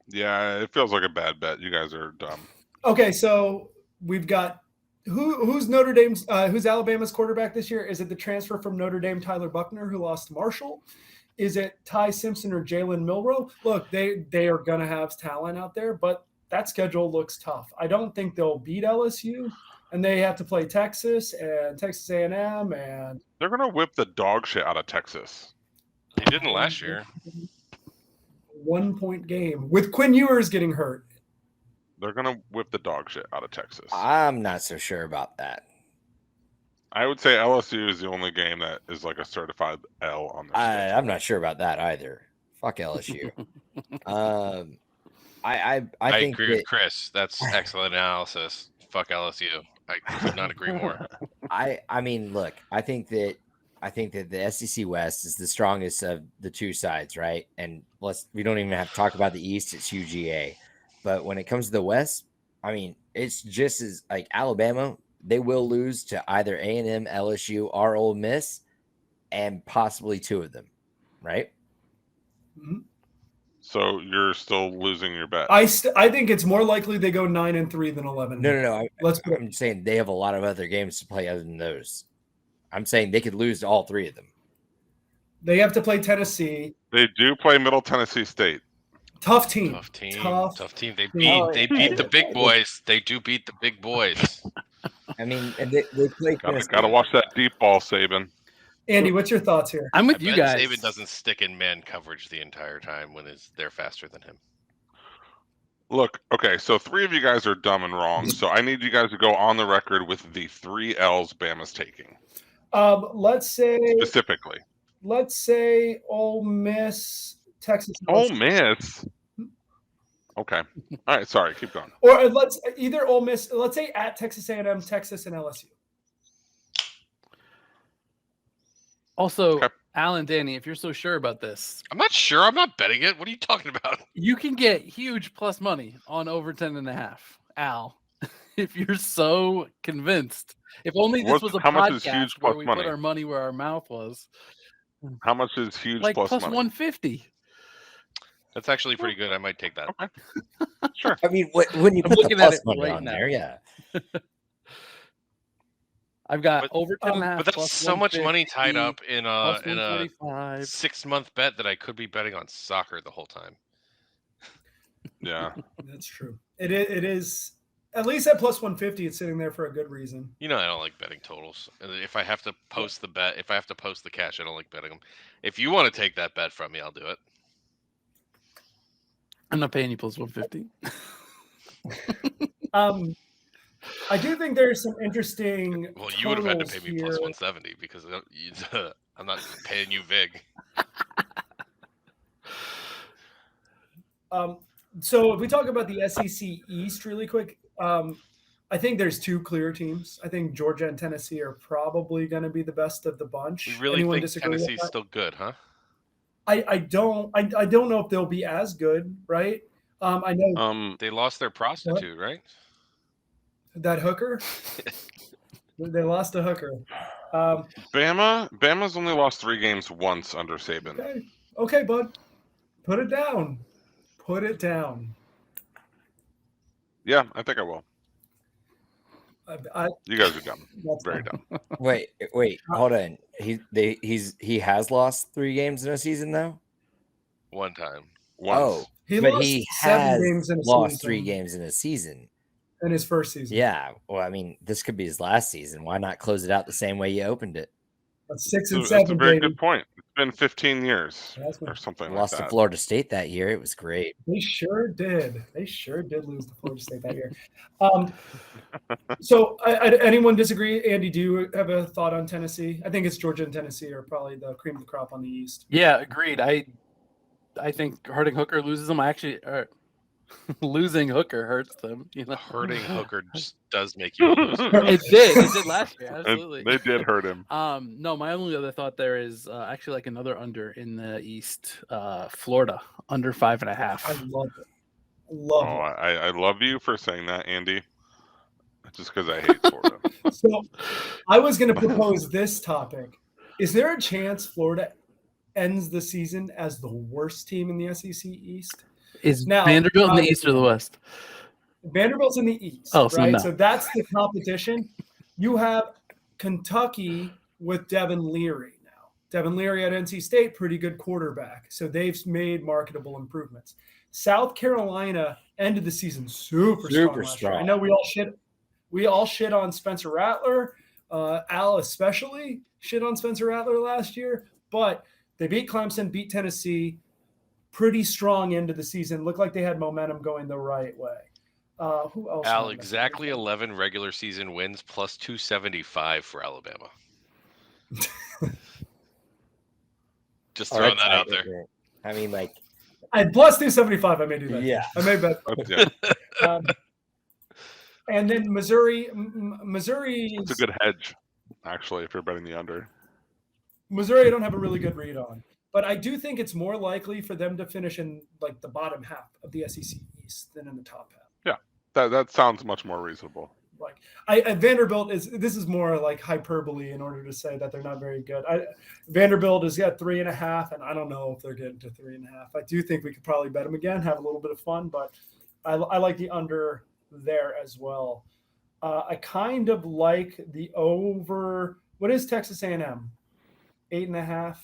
Yeah, it feels like a bad bet. You guys are dumb. Okay, so we've got who's Notre Dame's who's Alabama's quarterback this year? Is it the transfer from Notre Dame, Tyler Buckner, who lost to Marshall? Is it Ty Simpson or Jalen Milroe? Look, they are gonna have talent out there, but that schedule looks tough. I don't think they'll beat LSU, and they have to play Texas and Texas A&M, and they're gonna whip the dog shit out of Texas. They didn't last year. 1-point game with Quinn Ewers getting hurt. They're gonna whip the dog shit out of Texas. I'm not so sure about that. I would say LSU is the only game that is like a certified L on their schedule. I'm not sure about that either. Fuck LSU. I think agree with Chris. That's excellent analysis. Fuck LSU. I could not agree more. I mean, look, I think that the SEC West is the strongest of the two sides, right? And we don't even have to talk about the East. It's UGA. But when it comes to the West, I mean, it's just as like Alabama, they will lose to either A&M, LSU, or Ole Miss, and possibly two of them, right? Mm-hmm. So you're still losing your bet. I think it's more likely they go 9-3 than 11. No. I'm saying they have a lot of other games to play other than those. I'm saying they could lose to all three of them. They have to play Tennessee. They do play Middle Tennessee State. Tough team. Tough team. They beat the big boys. They do beat the big boys. I mean, and they play. Gotta watch that deep ball, Saban. Andy, what's your thoughts here? I'm with you guys. Saban doesn't stick in man coverage the entire time when they're faster than him. Look, okay, so three of you guys are dumb and wrong. So I need you guys to go on the record with the 3 L's Bama's taking. Let's say specifically. Let's say Ole Miss, Texas. Ole Miss. Okay. All right. Sorry. Keep going. Or let's either Ole Miss. Let's say at Texas A&M, Texas, and LSU. Also, okay. Alan, Danny, if you're so sure about this, I'm not sure. I'm not betting it. What are you talking about? You can get huge plus money on over 10.5. Al, if you're so convinced. If only this was a podcast where we put our money where our mouth was. How much is huge like plus money? 150. That's actually pretty good. I might take that. Okay. Sure. I mean, when you put the plus money on there, yeah. I've got over 10.5. But that's so much money tied up in a 6-month bet that I could be betting on soccer the whole time. Yeah, that's true. It is at least at plus 150. It's sitting there for a good reason. You know, I don't like betting totals. If I have to post the bet, if I have to post the cash, I don't like betting them. If you want to take that bet from me, I'll do it. I'm not paying you plus 150. I do think there's some interesting. Well, you would have had to pay me plus 170 because I'm not paying you vig. So if we talk about the SEC East really quick, I think there's two clear teams. I think Georgia and Tennessee are probably going to be the best of the bunch. We really Anyone think disagree with Tennessee's that? still good, huh? I don't know if they'll be as good, right? I know They lost their prostitute, right? that hooker. They lost a hooker. Bama's only lost 3 games once under Saban. Okay, bud. Put it down. Put it down. Yeah, I think I will. You guys are dumb. Very dumb. Wait, hold on. He has lost 3 games in a season though. One time. Once. Oh, but he has lost 3 games in a season. In his first season. Yeah. Well, I mean, this could be his last season. Why not close it out the same way you opened it? That's 6 and 7. That's a very good point. It's been 15 years or something Lost like that. to Florida State that year. It was great. They sure did. They sure did lose to Florida State that year. So, anyone disagree? Andy, do you have a thought on Tennessee? I think it's Georgia and Tennessee are probably the cream of the crop on the East. Yeah, agreed. I think hurting Hooker loses them. Losing Hooker hurts them. You know? Hurting Hooker just does make you lose. It did last year. Absolutely. They did hurt him. No, my only other thought there is actually like another under in the East, Florida under 5.5. I love it. I love you for saying that, Andy. Just because I hate Florida. So I was going to propose this topic. Is there a chance Florida ends the season as the worst team in the SEC East? Is Vanderbilt in the East or the West? Vanderbilt's in the East, right? So, no. So that's the competition. You have Kentucky with Devin Leary now. Devin Leary at NC State, pretty good quarterback. So they've made marketable improvements. South Carolina ended the season super strong. I know we all shit on Spencer Rattler. Al especially shit on Spencer Rattler last year, but they beat Clemson, beat Tennessee. Pretty strong end of the season. Looked like they had momentum going the right way. Who else? Al, exactly 11 regular season wins plus 275 for Alabama. Just throwing that out there. I mean, like, plus 275. I may do that. Yeah, I may bet. And then Missouri. It's a good hedge, actually, if you're betting the under. Missouri, I don't have a really good read on. But I do think it's more likely for them to finish in like the bottom half of the SEC East than in the top half. Yeah, that sounds much more reasonable. Like Vanderbilt is more like hyperbole in order to say that they're not very good. Vanderbilt has got 3.5, and I don't know if they're getting to 3.5. I do think we could probably bet them again, have a little bit of fun, but I like the under there as well. I kind of like the over. What is Texas A&M? 8.5.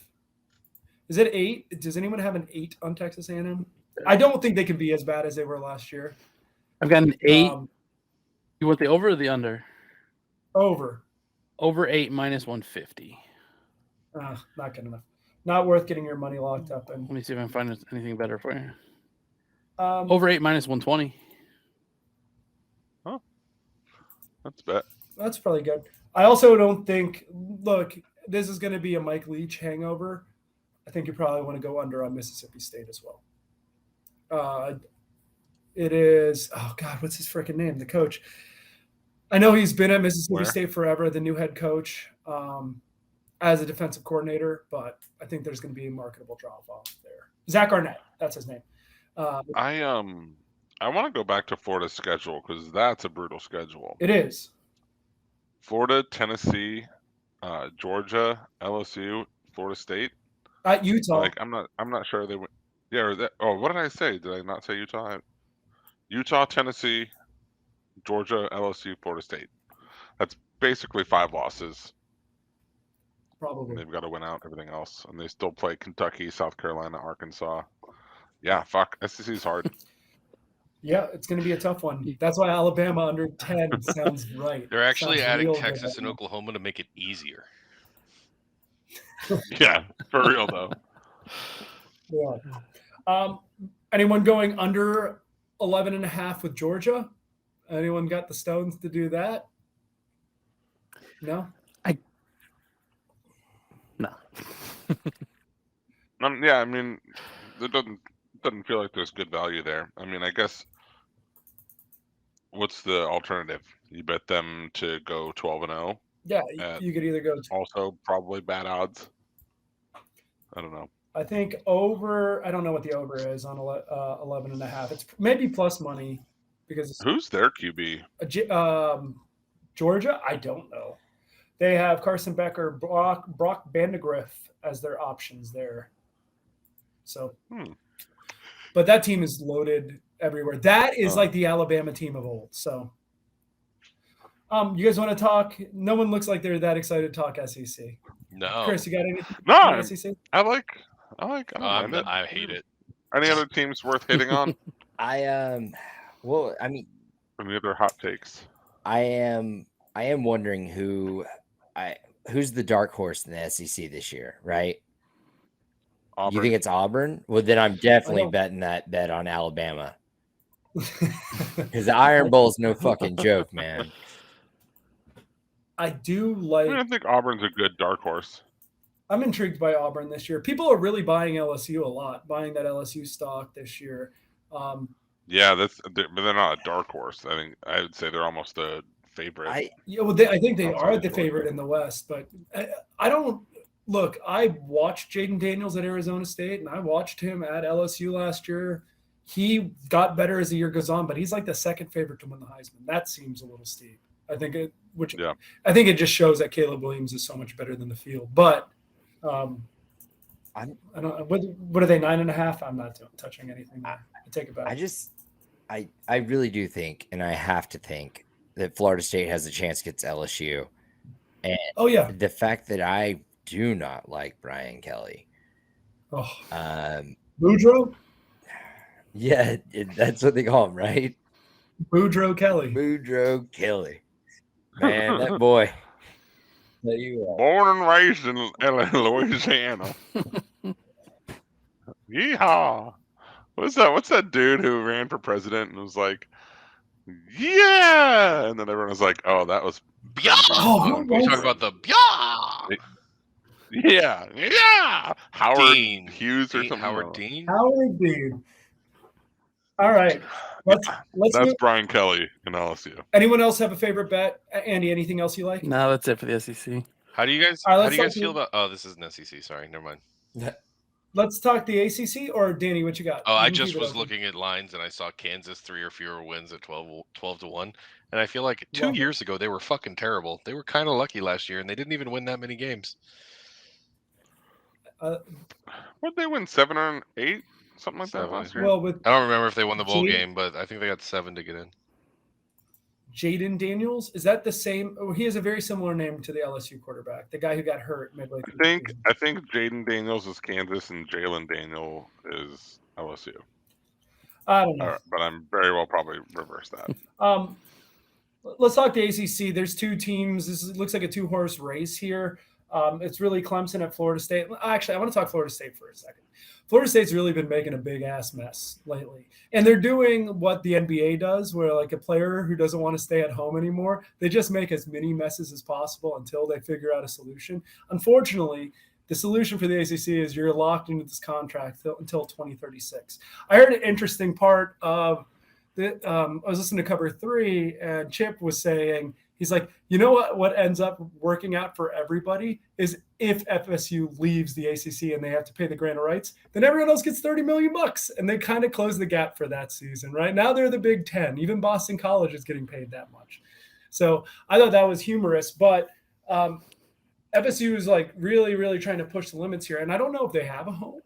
Is it 8? Does anyone have an 8 on Texas A&M? I don't think they can be as bad as they were last year. I've got an 8. You want the over or the under? Over. Over 8 minus 150. Not good enough. Not worth getting your money locked up in. Let me see if I can find anything better for you. Over 8 minus 120. Oh, that's bet. That's probably good. I also don't think. Look, this is going to be a Mike Leach hangover. I think you probably want to go under on Mississippi State as well. It is, oh God, what's his freaking name? The coach. I know he's been at Mississippi State forever, the new head coach, as a defensive coordinator, but I think there's going to be a marketable drop-off there. Zach Arnett, that's his name. I want to go back to Florida's schedule because that's a brutal schedule. It is. Florida, Tennessee, Georgia, LSU, Florida State. At Utah. Like I'm not sure they went. Yeah. Or that, what did I say? Did I not say Utah? Utah, Tennessee, Georgia, LSU, Florida State. That's basically 5 losses. Probably. And they've got to win out everything else, and they still play Kentucky, South Carolina, Arkansas. Yeah, fuck. SEC is hard. Yeah, it's going to be a tough one. That's why Alabama under 10 sounds right. They're actually adding Texas and Oklahoma to make it easier. Yeah, for real though. Yeah. Anyone going under 11.5 with Georgia? Anyone got the stones to do that? No. No. Yeah, I mean, it doesn't doesn't feel like there's good value there. I mean, I guess what's the alternative? You bet them to go 12-0. Yeah, you could either go. Also, probably bad odds. I don't know. I think over. I don't know what the over is on 11.5. It's maybe plus money because Who's their QB? Georgia. I don't know. They have Carson Becker, Brock Vandegrift as their options there. So, but that team is loaded everywhere. That is like the Alabama team of old. So, you guys want to talk? No one looks like they're that excited to talk SEC. No. Chris, you got anything? No, SEC? I don't mind it. I hate it. Any other teams worth hitting on? Well, I mean, Any other hot takes? I am wondering who's the dark horse in the SEC this year, right? Auburn. You think it's Auburn? Well, then I'm definitely betting that bet on Alabama. Because the Iron Bowl is no fucking joke, man. I do like. I think Auburn's a good dark horse. I'm intrigued by Auburn this year. People are really buying LSU a lot, buying that LSU stock this year. Yeah, but they're not a dark horse. I would say they're almost a favorite. I think they are the favorite in the West, but I don't look. I watched Jaden Daniels at Arizona State, and I watched him at LSU last year. He got better as the year goes on, but he's like the second favorite to win the Heisman. That seems a little steep. I think it just shows that Caleb Williams is so much better than the field. But I don't. What are they 9.5? I'm not touching anything there. I take it back. I really do think, and I have to think, that Florida State has a chance against LSU. And the fact that I do not like Brian Kelly. Boudreaux? Yeah, that's what they call him, right? Boudreaux Kelly. Boudreaux Kelly. Man, that boy. Born and raised in Louisiana. Yeehaw. What's that dude who ran for president and was like, yeah, and then everyone was like, oh, that was we talking about the yeah Howard Hughes or something. Howard Dean. All right, let's that's Brian Kelly in LSU. Anyone else have a favorite bet? Andy, anything else you like? No, that's it for the SEC. How do you guys feel about? Oh, this isn't SEC. Sorry, never mind. Let's talk the ACC, or Danny, what you got? Oh, I just was looking at lines and I saw Kansas 3 or fewer wins at 12-1, and I feel like 2 years ago they were fucking terrible. They were kind of lucky last year, and they didn't even win that many games. What they win 7 or 8, something like that last year? Well, I don't remember if they won the bowl game, but I think they got 7 to get in. Jaden Daniels, is that the same? Oh, he has a very similar name to the LSU quarterback, the guy who got hurt midway through. I think Jaden Daniels is Kansas and Jalen Daniel is LSU. I don't know, but I'm very well probably reverse that. Let's talk the ACC. There's 2 teams. This looks like a 2-horse race here. It's really Clemson at Florida State. Actually, I want to talk Florida State for a second. Florida State's really been making a big ass mess lately. And they're doing what the NBA does, where like a player who doesn't want to stay at home anymore, they just make as many messes as possible until they figure out a solution. Unfortunately, the solution for the ACC is you're locked into this contract until 2036. I heard an interesting part of I was listening to Cover 3, and Chip was saying, he's like, you know what ends up working out for everybody is if FSU leaves the ACC and they have to pay the grant of rights, then everyone else gets $30 million, and they kind of close the gap for that season. Right now, they're the Big Ten. Even Boston College is getting paid that much. So I thought that was humorous, but FSU is like really, really trying to push the limits here, and I don't know if they have a home.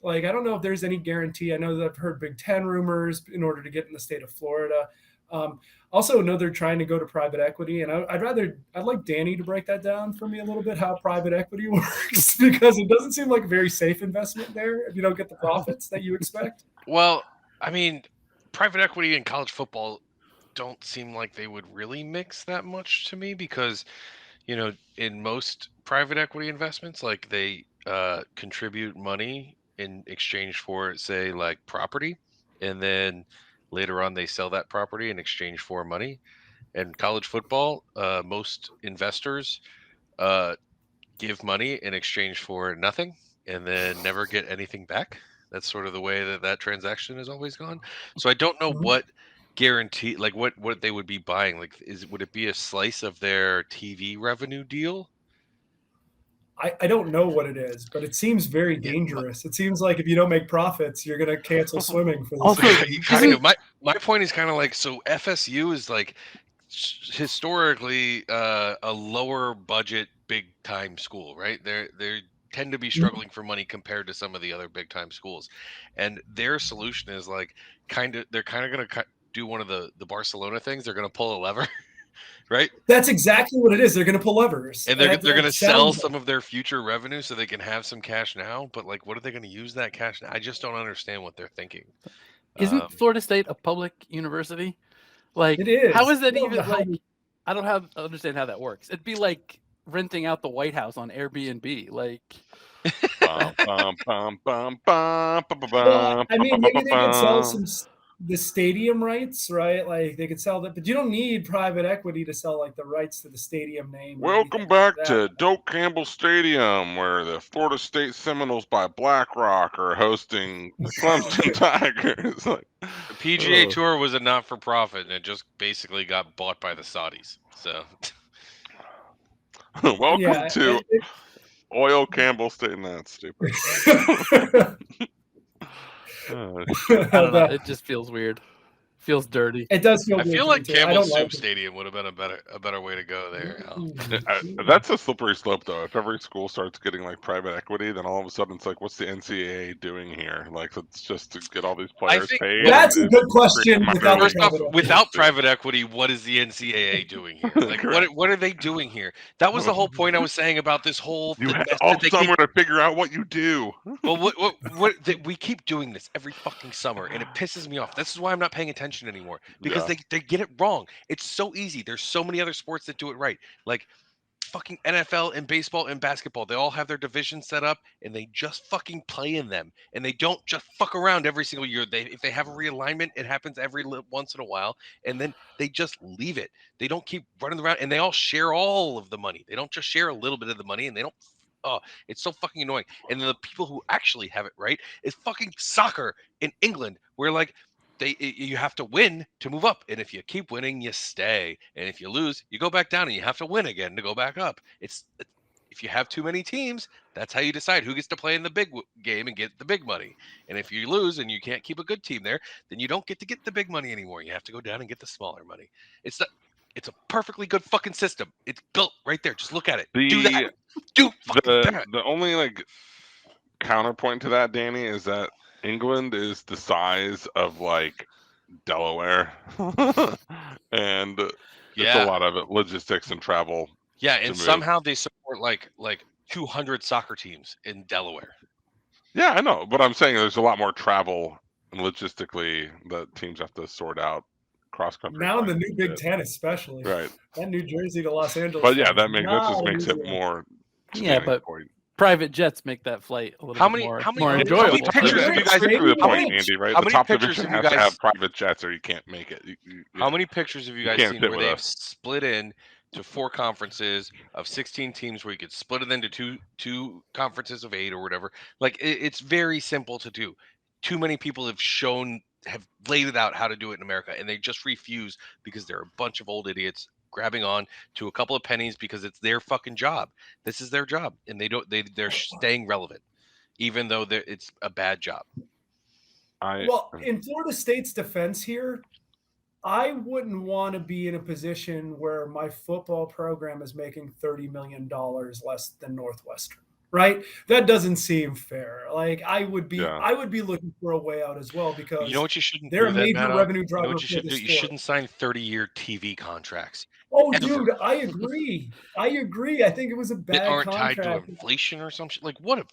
Like, I don't know if there's any guarantee. I know that I've heard Big Ten rumors in order to get in the state of Florida. Also know they're trying to go to private equity, and I'd like Danny to break that down for me a little bit, how private equity works, because it doesn't seem like a very safe investment there if you don't get the profits that you expect. Well, I mean, private equity and college football don't seem like they would really mix that much to me, because, in most private equity investments, like they contribute money in exchange for, say, like property, and then later on, they sell that property in exchange for money. And college football, most investors give money in exchange for nothing and then never get anything back. That's sort of the way that transaction has always gone. So I don't know Mhm. what guarantee, like what they would be buying. Like, would it be a slice of their TV revenue deal? I don't know what it is, but it seems very Yeah, dangerous. It seems like if you don't make profits, you're going to cancel swimming for this Also, season. kind of. My point is kind of like, so FSU is like historically a lower budget big time school, right? They tend to be struggling for money compared to some of the other big time schools, and their solution is like they're kind of going to do one of the Barcelona things. They're going to pull a lever. Right? That's exactly what it is. They're going to pull levers. And they're going to sell some of their future revenue so they can have some cash now. But like, what are they going to use that cash now? I just don't understand what they're thinking. Isn't Florida State a public university? Like, it is. How is that even like? I don't understand how that works. It'd be like renting out the White House on Airbnb. Like, well, I mean, maybe they could sell the stadium rights, right? Like they could sell that, but you don't need private equity to sell like the rights to the stadium name. Welcome back to Doak Campbell Stadium, where the Florida State Seminoles by BlackRock are hosting the Clemson Tigers. Like, the PGA Tour was a not-for-profit, and it just basically got bought by the Saudis. So, welcome to Oil Campbell State. That's stupid. I don't know. It just feels weird. Feels dirty. It does feel. I feel like Campbell Soup Stadium would have been a better way to go there. That's a slippery slope, though. If every school starts getting like private equity, then all of a sudden it's like, what's the NCAA doing here? Like, it's just to get all these players paid. That's a good question. Without private equity, what is the NCAA doing here? Like, what are they doing here? That was the whole point I was saying about this whole. You have all summer to figure out what you do. Well, we keep doing this every fucking summer, and it pisses me off. This is why I'm not paying attention anymore, because they get it wrong. It's so easy. There's so many other sports that do it right, like fucking NFL and baseball and basketball. They all have their divisions set up, and they just fucking play in them, and they don't just fuck around every single year. If they have a realignment, it happens every once in a while, and then they just leave it. They don't keep running around, and they all share all of the money. They don't just share a little bit of the money, and they don't. Oh, it's so fucking annoying. And then the people who actually have it right is fucking soccer in England, where like you have to win to move up, and if you keep winning, you stay, and if you lose, you go back down, and you have to win again to go back up. If you have too many teams, that's how you decide who gets to play in the big game and get the big money. And if you lose and you can't keep a good team there, then you don't get to get the big money anymore. You have to go down and get the smaller money. It's a perfectly good fucking system. It's built right there. Just look at it. Do that. The only like counterpoint to that, Danny, is that England is the size of like Delaware, and it's a lot of it, logistics and travel. Yeah, and somehow they support like 200 soccer teams in Delaware. Yeah, I know, but I'm saying there's a lot more travel and logistically that teams have to sort out cross country. Now in the new Big Ten, especially, right? That New Jersey to Los Angeles. But yeah, that just makes it more. Yeah, but private jets make that flight a little bit more enjoyable. How many pictures have you guys seen? The point, Andy, right? The top division has to have private jets, or you can't make it. How many pictures have you guys seen where they've split in to 4 conferences of 16 teams, where you could split it into two conferences of 8 or whatever? Like, it's very simple to do. Too many people have laid it out how to do it in America, and they just refuse because they're a bunch of old idiots grabbing on to a couple of pennies because it's their fucking job. This is their job, and they're staying relevant, even though it's a bad job. Well, in Florida State's defense here, I wouldn't want to be in a position where my football program is making $30 million less than Northwestern. Right? That doesn't seem fair. Like I would be looking for a way out as well, because you know what you shouldn't they're do. A major revenue driver. You know what you should do? You shouldn't sign 30-year TV contracts. Oh, dude, I agree. I think it was a bad aren't contract. Tied to inflation or some shit. Like what a.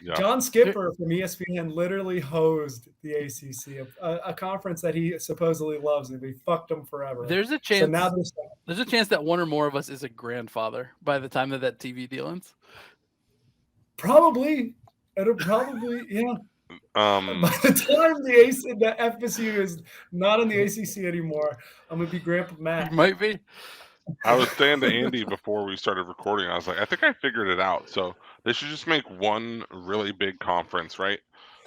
Yeah. John Skipper from ESPN literally hosed the ACC, a conference that he supposedly loves, and we fucked them forever. There's a chance. So there's a chance that one or more of us is a grandfather by the time that TV deal ends. Probably. It'll probably, yeah. By the time the FSU is not in the ACC anymore, I'm gonna be Grandpa Matt. You might be. I was saying to Andy before we started recording, I was like, I think I figured it out. So they should just make one really big conference, right?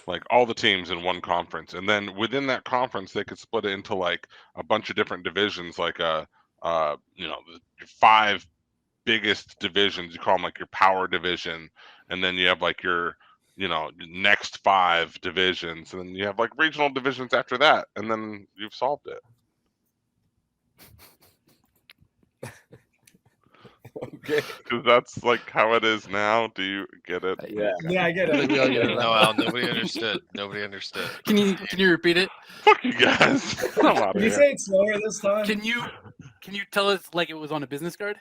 like all the teams in one conference, and then within that conference they could split it into like a bunch of different divisions, like your 5 biggest divisions. You call them like your power division, and then you have like your next 5 divisions, and then you have like regional divisions after that, and then you've solved it. Okay. Because that's like how it is now. Do you get it? Yeah. Yeah, I get it. No, Al, nobody understood. Nobody understood. Can you repeat it? Fuck you guys. I'm out of Did you here. say it slower this time? Can you tell us like it was on a business card?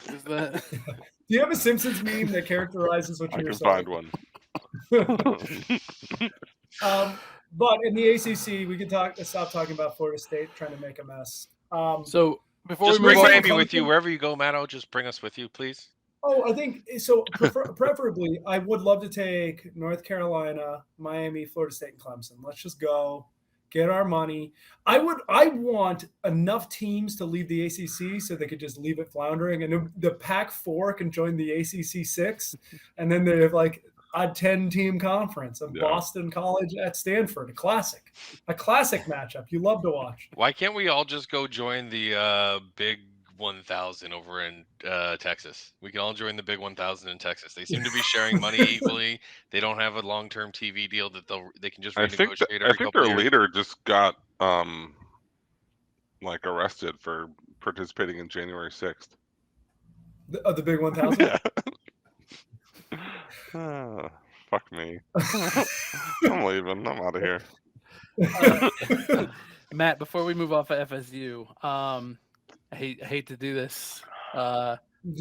Is that Do you have a Simpsons meme that characterizes what I you were can saying? find one. But in the ACC, we can stop talking about Florida State trying to make a mess. so? Before Just we move bring on, Miami with you wherever you go, Matto. Just bring us with you, please. Oh, I think so. Preferably, I would love to take North Carolina, Miami, Florida State, and Clemson. Let's just go get our money. I want enough teams to leave the ACC so they could just leave it floundering, and the Pac-4 can join the ACC 6, and then they have like a 10-team conference of Boston College at Stanford. A classic matchup you love to watch. Why can't we all just go join the Big 1000 over in Texas? We can all join the Big 1000 in Texas. They seem to be sharing money equally. They don't have a long-term TV deal that they can just renegotiate every I think couple their years. leader just got like arrested for participating in January 6th. The Big 1000. Yeah. Fuck me. I'm leaving. I'm out of here. Matt, before we move off of FSU, I hate to do this. You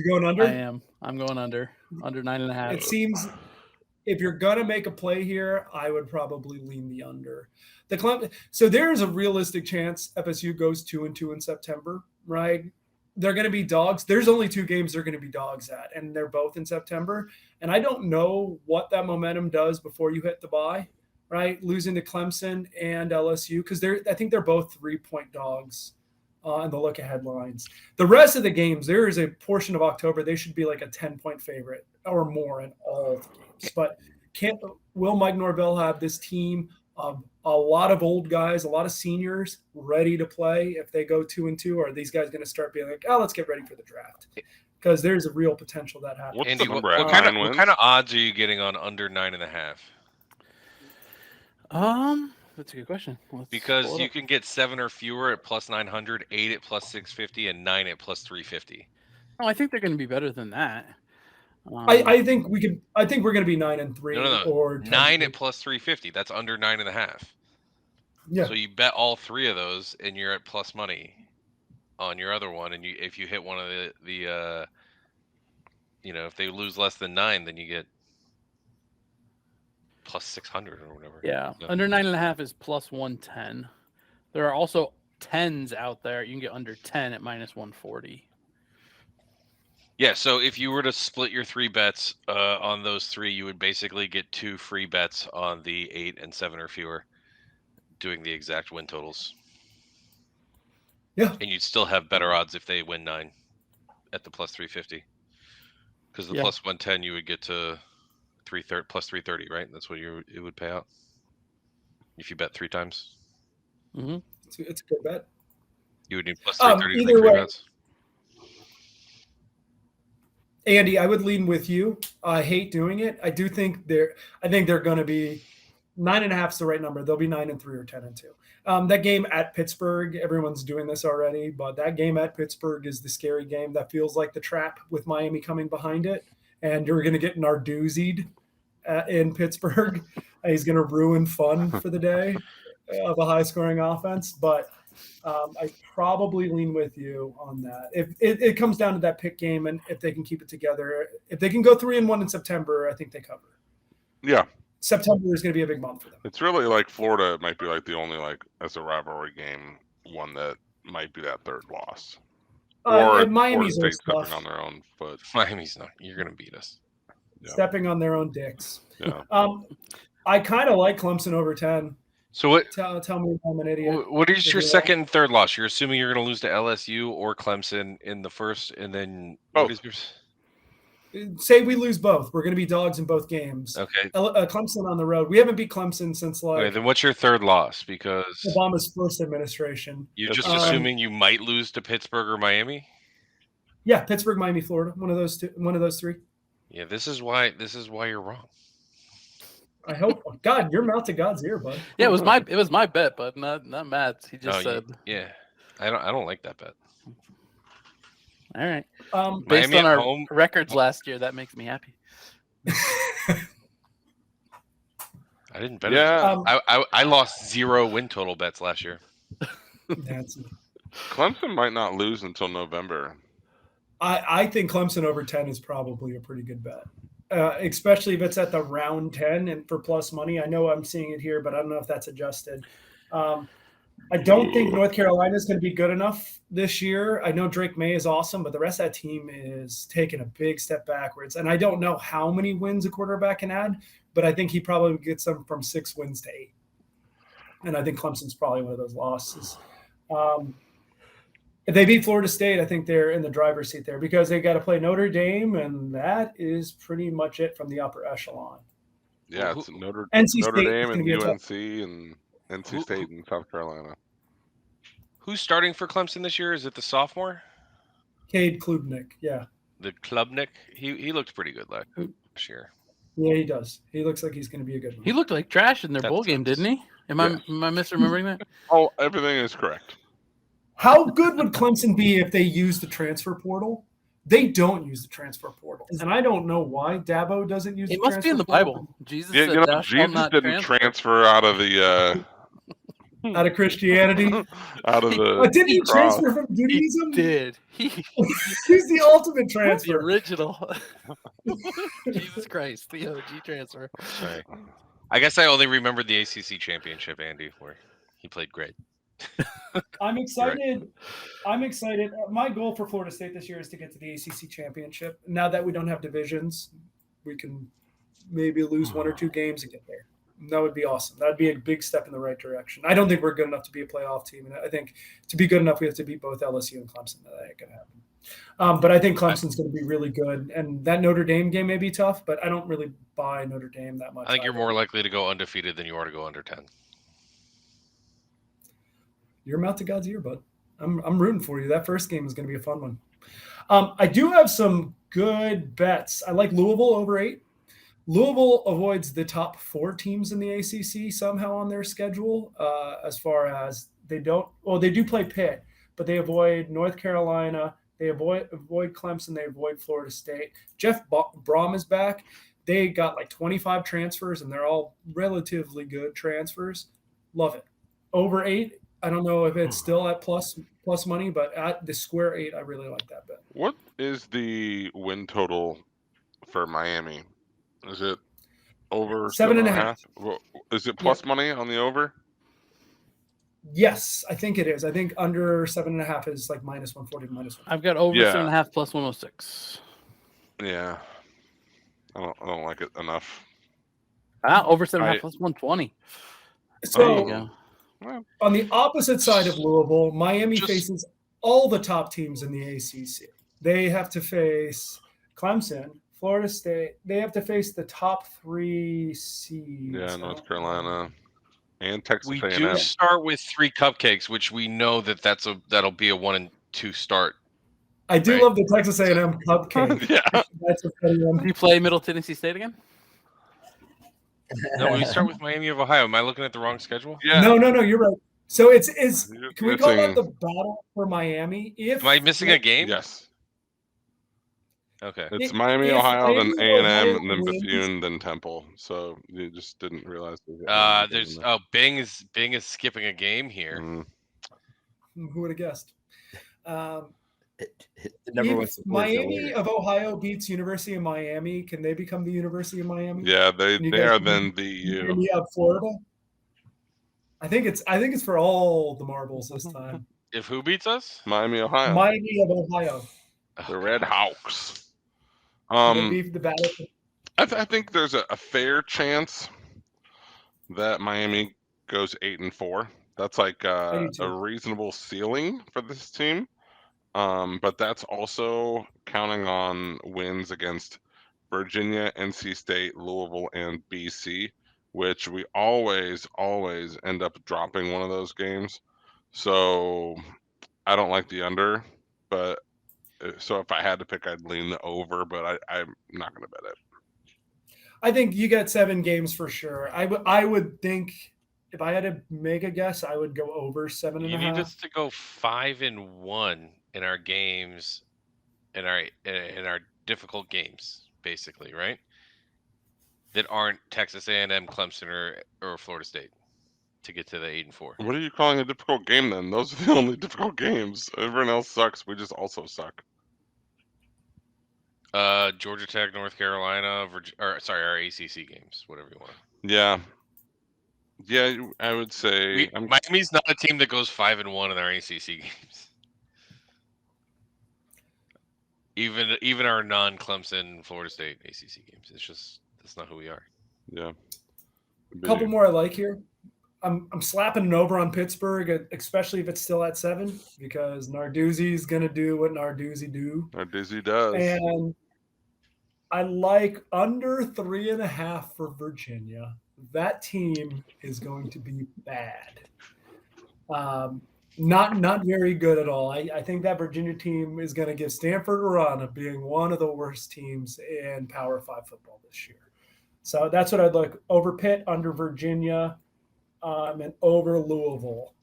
going under? I am. I'm going under 9.5. It seems if you're gonna make a play here, I would probably lean the under. So there is a realistic chance FSU goes 2-2 in September, right? They're going to be dogs. There's only 2 games they're going to be dogs at, and they're both in September. And I don't know what that momentum does before you hit the bye, right? Losing to Clemson and LSU, because I think they're both 3-point dogs in the look-ahead lines. The rest of the games, there is a portion of October they should be like a 10-point favorite or more in all the games. But will Mike Norvell have this team of a lot of old guys, a lot of seniors ready to play if they go 2-2? Or are these guys going to start being like, let's get ready for the draft? Because there's a real potential that happens. What's Andy, the what number? kind of odds are you getting on under 9.5? That's a good question. Because you can get 7 or fewer at plus 900, 8 at plus 650, and 9 at plus 350. Oh, I think they're going to be better than that. I think we could. I think we're going to be 9-3. No. Or 9 at plus 350. That's under 9.5. Yeah. So you bet all 3 of those, and you're at plus money on your other one. And if you hit one of the if they lose less than 9, then you get plus 600 or whatever. Yeah, under 9.5 is plus 110. There are also 10s out there. You can get under 10 at minus 140. Yeah, so if you were to split your 3 bets on those 3, you would basically get 2 free bets on the 8 and 7 or fewer, doing the exact win totals. Yeah. And you'd still have better odds if they win 9 at the plus 350. Because the plus 110, you would get to plus 330, right? That's what it would pay out if you bet 3 times. Mm-hmm. It's a good bet. You would need plus 330 to make 3 bets. Andy, I would lean with you. I hate doing it. I think they're going to be 9.5 is the right number. They'll be 9-3 or 10-2. That game at Pittsburgh, everyone's doing this already, but that game at Pittsburgh is the scary game that feels like the trap with Miami coming behind it. And you're going to get Narduzzi'd in Pittsburgh. He's going to ruin fun for the day of a high-scoring offense. But I probably lean with you on that. If it comes down to that pick game, and if they can keep it together, if they can go 3-1 in September, I think they cover. Yeah. September is going to be a big month for them. It's really like Florida might be like the only, like, as a rivalry game, one that might be that 3rd loss. Or Miami's State stepping on their own foot. Miami's not. You're going to beat us. Yeah. Stepping on their own dicks. Yeah. I kind of like Clemson over 10. So what? Tell me I'm an idiot. What is your second and third loss? You're assuming you're going to lose to LSU or Clemson in the first, and then what is yours? say we lose both. We're going to be dogs in both games. Okay. Clemson on the road. We haven't beat Clemson since Okay, then what's your third loss? Because Obama's first administration. You're just assuming you might lose to Pittsburgh or Miami? Yeah, Pittsburgh, Miami, Florida. One of those three. Yeah, this is why you're wrong. I hope. God, your mouth to God's ear, bud. Yeah, it was my bet, but not Matt's. He just said. Yeah, I don't like that bet. All right. Based Miami on our home records last year, that makes me happy. I didn't bet. Yeah. I lost 0 win total bets last year. Clemson might not lose until November. I think Clemson over 10 is probably a pretty good bet, especially if it's at the round 10 and for plus money. I know I'm seeing it here, but I don't know if that's adjusted. I don't think North Carolina is going to be good enough this year. I know Drake May is awesome, but the rest of that team is taking a big step backwards. And I don't know how many wins a quarterback can add, but I think he probably gets them from 6 wins to 8. And I think Clemson's probably one of those losses. If they beat Florida State, I think they're in the driver's seat there because they got to play Notre Dame, and that is pretty much it from the upper echelon. Yeah, it's Notre Dame and UNC and NC State and South Carolina. Who's starting for Clemson this year? Is it the sophomore? Cade Klubnik, yeah. The Klubnik? He looked pretty good last year. Yeah, he does. He looks like he's going to be a good one. He looked like trash in their bowl game, didn't he? Am I misremembering that? Oh, everything is correct. How good would Clemson be if they used the transfer portal? They don't use the transfer portal, and I don't know why Dabo doesn't use. It must be in the Bible. Jesus said, Jesus didn't transfer out of the out of Christianity, out of the. Didn't he transfer from Judaism? He did. He's the ultimate transfer. The original. Jesus Christ, the OG transfer. Sorry. I guess I only remember the ACC championship, Andy, where he played great. I'm excited. Right. I'm excited. My goal for Florida State this year is to get to the ACC championship. Now that we don't have divisions, we can maybe lose 1 or 2 games and get there. That would be awesome. That would be a big step in the right direction. I don't think we're good enough to be a playoff team. And I think to be good enough, we have to beat both LSU and Clemson. That ain't going to happen. But I think Clemson's going to be really good. And that Notre Dame game may be tough, but I don't really buy Notre Dame that much. I think you're more likely to go undefeated than you are to go under 10. Your mouth to God's ear, bud. I'm rooting for you. That first game is going to be a fun one. I do have some good bets. I like Louisville over 8. Louisville avoids the top 4 teams in the ACC somehow on their schedule, as far as they do play Pitt, but they avoid North Carolina, they avoid Clemson, they avoid Florida State. Jeff Brom is back. They got like 25 transfers, and they're all relatively good transfers. Love it. Over 8. I don't know if it's still at plus money, but at the square 8, I really like that bet. What is the win total for Miami? Is it over 7.5? Well, is it plus money on the over? Yes, I think it is. I think under 7.5 is like minus 140 to minus 1. I've got over 7.5 plus 106. Yeah, I don't like it enough. Over 7.5 plus 120. So there you go. On the opposite side of Louisville, Miami faces all the top teams in the ACC. They have to face Clemson, Florida State. They have to face the top 3 seeds. Yeah, North Carolina and Texas We A&M. do start with 3 cupcakes, which we know that'll be a 1 and 2 start. I do love the Texas A&M cupcake. Yeah. That's a funny one. Do you play Middle Tennessee State again? No, we start with Miami of Ohio. Am I looking at the wrong schedule? Yeah. No, you're right. So it's can we call that the battle for Miami? Am I missing a game? Yes. Okay. It's Miami, Ohio, then A&M, and then Bethune, then Temple. So you just didn't realize. Bing is skipping a game here. Who would have guessed? If Miami of Ohio beats University of Miami, can they become the University of Miami? Yeah, they are then the U. You have Florida. I think it's for all the marbles this time. If who beats us? Miami, Ohio. Miami of Ohio. The Red Hawks. The battle. I think there's a fair chance that Miami goes 8-4. That's like a reasonable ceiling for this team. but that's also counting on wins against Virginia, NC State, Louisville, and BC, which we always end up dropping one of those games. So I don't like the under, but so if I had to pick, I'd lean the over, but I'm not going to bet it. I think you get 7 games for sure. I would think if I had to make a guess, I would go over 7.5. You need us to go 5-1 in our games, in our difficult games, basically, right? That aren't Texas A&M, Clemson, or Florida State to get to the 8-4. What are you calling a difficult game then? Those are the only difficult games. Everyone else sucks. We just also suck. Georgia Tech, North Carolina, our ACC games, whatever you want. Yeah, I would say Miami's not a team that goes 5-1 in our ACC games. Even our non-Clemson, Florida State ACC games, that's not who we are. Yeah. A couple more I like here. I'm slapping it over on Pittsburgh, especially if it's still at 7, because Narduzzi's going to do what Narduzzi do. Narduzzi does. And I like under 3.5 for Virginia. That team is going to be bad. Not very good at all. I think that Virginia team is going to give Stanford a run of being one of the worst teams in Power 5 football this year. So that's what I'd look over Pitt, under Virginia, and over Louisville.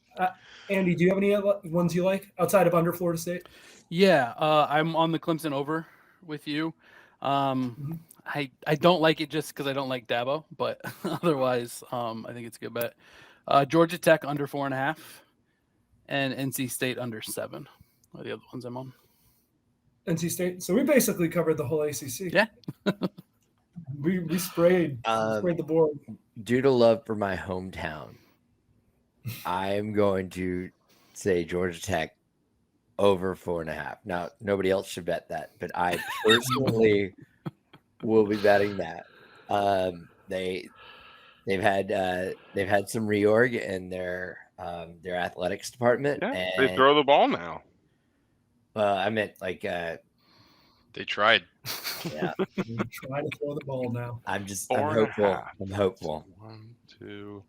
Andy, do you have any ones you like outside of under Florida State? Yeah, I'm on the Clemson over with you. I don't like it just because I don't like Dabo, but otherwise, I think it's a good bet. Georgia Tech under 4.5, and NC State under 7 are the other ones I'm on. NC State. So we basically covered the whole ACC. Yeah. we sprayed the board. Due to love for my hometown, I'm going to say Georgia Tech over 4.5. Now, nobody else should bet that, but I personally will be betting that. They've had some reorg in their athletics department. Yeah, and, they throw the ball now. Well, I meant like they tried. Yeah, try to throw the ball now. I'm hopeful. I'm hopeful. 1, 2.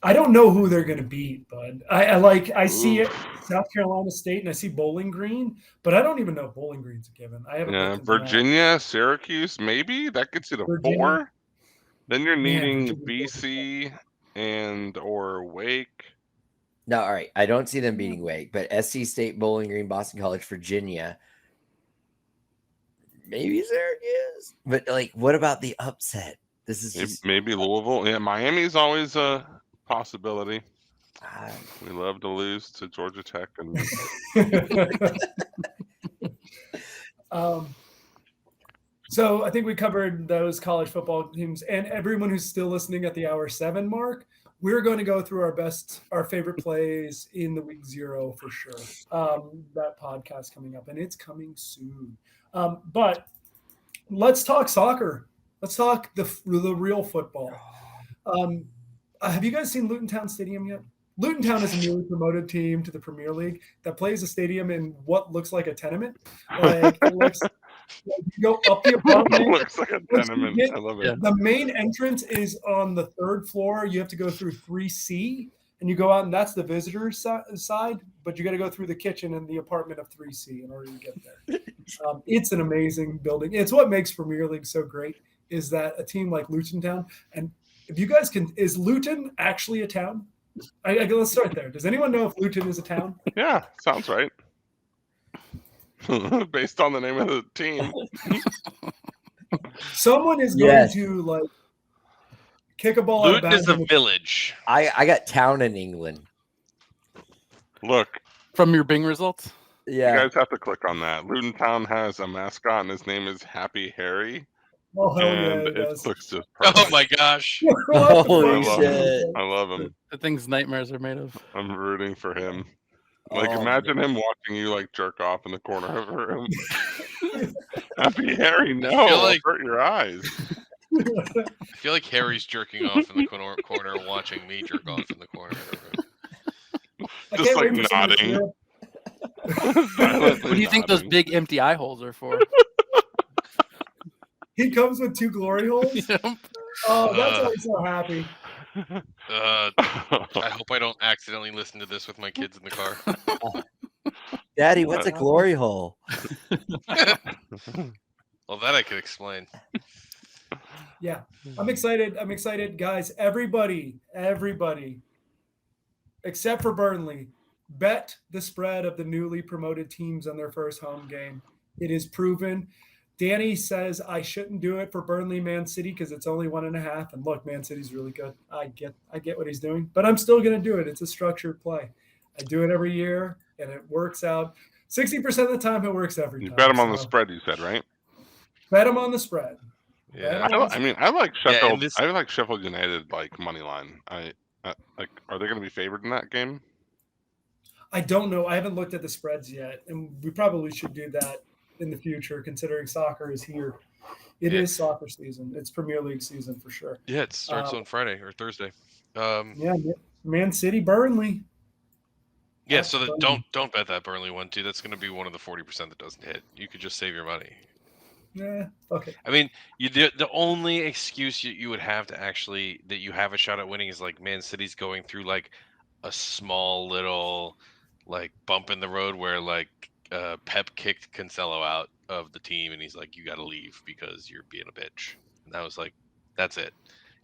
I don't know who they're going to beat, but I see it, South Carolina State, and I see Bowling Green, but I don't even know if Bowling Green's a given. I haven't. Virginia, Syracuse, maybe that gets you to Virginia. 4. Then you're needing BC and or Wake. No, all right. I don't see them beating Wake, but SC State, Bowling Green, Boston College, Virginia, maybe Syracuse. But like, what about the upset? This is just... maybe Louisville. Yeah, Miami's always a possibility. We love to lose to Georgia Tech and. So I think we covered those college football teams, and everyone who's still listening at the hour 7 mark. We're going to go through our favorite plays in the week 0 for sure. That podcast coming up, and it's coming soon. But let's talk soccer. Let's talk the real football. Have you guys seen Luton Town Stadium yet? Luton Town is a newly promoted team to the Premier League that plays a stadium in what looks like a tenement. Like it looks. You go up the apartment. It looks like a tenement. I love it. The main entrance is on the 3rd floor. You have to go through 3C, and you go out, and that's the visitor side. But you got to go through the kitchen and the apartment of 3C in order to get there. It's an amazing building. It's what makes Premier League so great. Is that a team like Luton Town? And if you guys can, is Luton actually a town? Let's start there. Does anyone know if Luton is a town? Yeah, sounds right. Based on the name of the team. Someone is going to kick a ball. Luton is a village. I got town in England. Look. From your Bing results? Yeah. You guys have to click on that. Luton Town has a mascot, and his name is Happy Harry. Oh, hell and yeah, it looks just perfect. Oh my gosh. Holy shit. I love him. The things nightmares are made of. I'm rooting for him. Imagine him watching you cork off in the corner of a room. Happy Harry, no, hurt your eyes. I feel like Harry's jerking off in the corner watching me jerk off in the corner of the room. Just like nodding. What do you think those big empty eye holes are for? He comes with 2 glory holes. Yep. Oh, that's why he's so happy. I hope I don't accidentally listen to this with my kids in the car. Daddy, what's a glory hole? Well, that I could explain. Yeah, I'm excited. I'm excited, guys. Everybody, except for Burnley, bet the spread of the newly promoted teams on their first home game. It is proven. Danny says I shouldn't do it for Burnley Man City because it's only 1.5. And look, Man City's really good. I get what he's doing, but I'm still going to do it. It's a structured play. I do it every year, and it works out. 60% of the time, it works every time. You bet him on the spread, you said, right? Bet him on the spread. Yeah, I like Sheffield. I like Sheffield United like money line. Are they going to be favored in that game? I don't know. I haven't looked at the spreads yet, and we probably should do that in the future, considering soccer is here. It is soccer season. It's Premier League season for sure. Yeah, it starts on Friday or Thursday. Man City, Burnley. Yeah, so don't bet that Burnley one too. That's going to be one of the 40% that doesn't hit. You could just save your money. Yeah, okay. I mean, the only excuse you would have to actually that you have a shot at winning is like Man City's going through like a small little like bump in the road where like Pep kicked Cancelo out of the team and he's like, you got to leave because you're being a bitch. And that was like, that's it.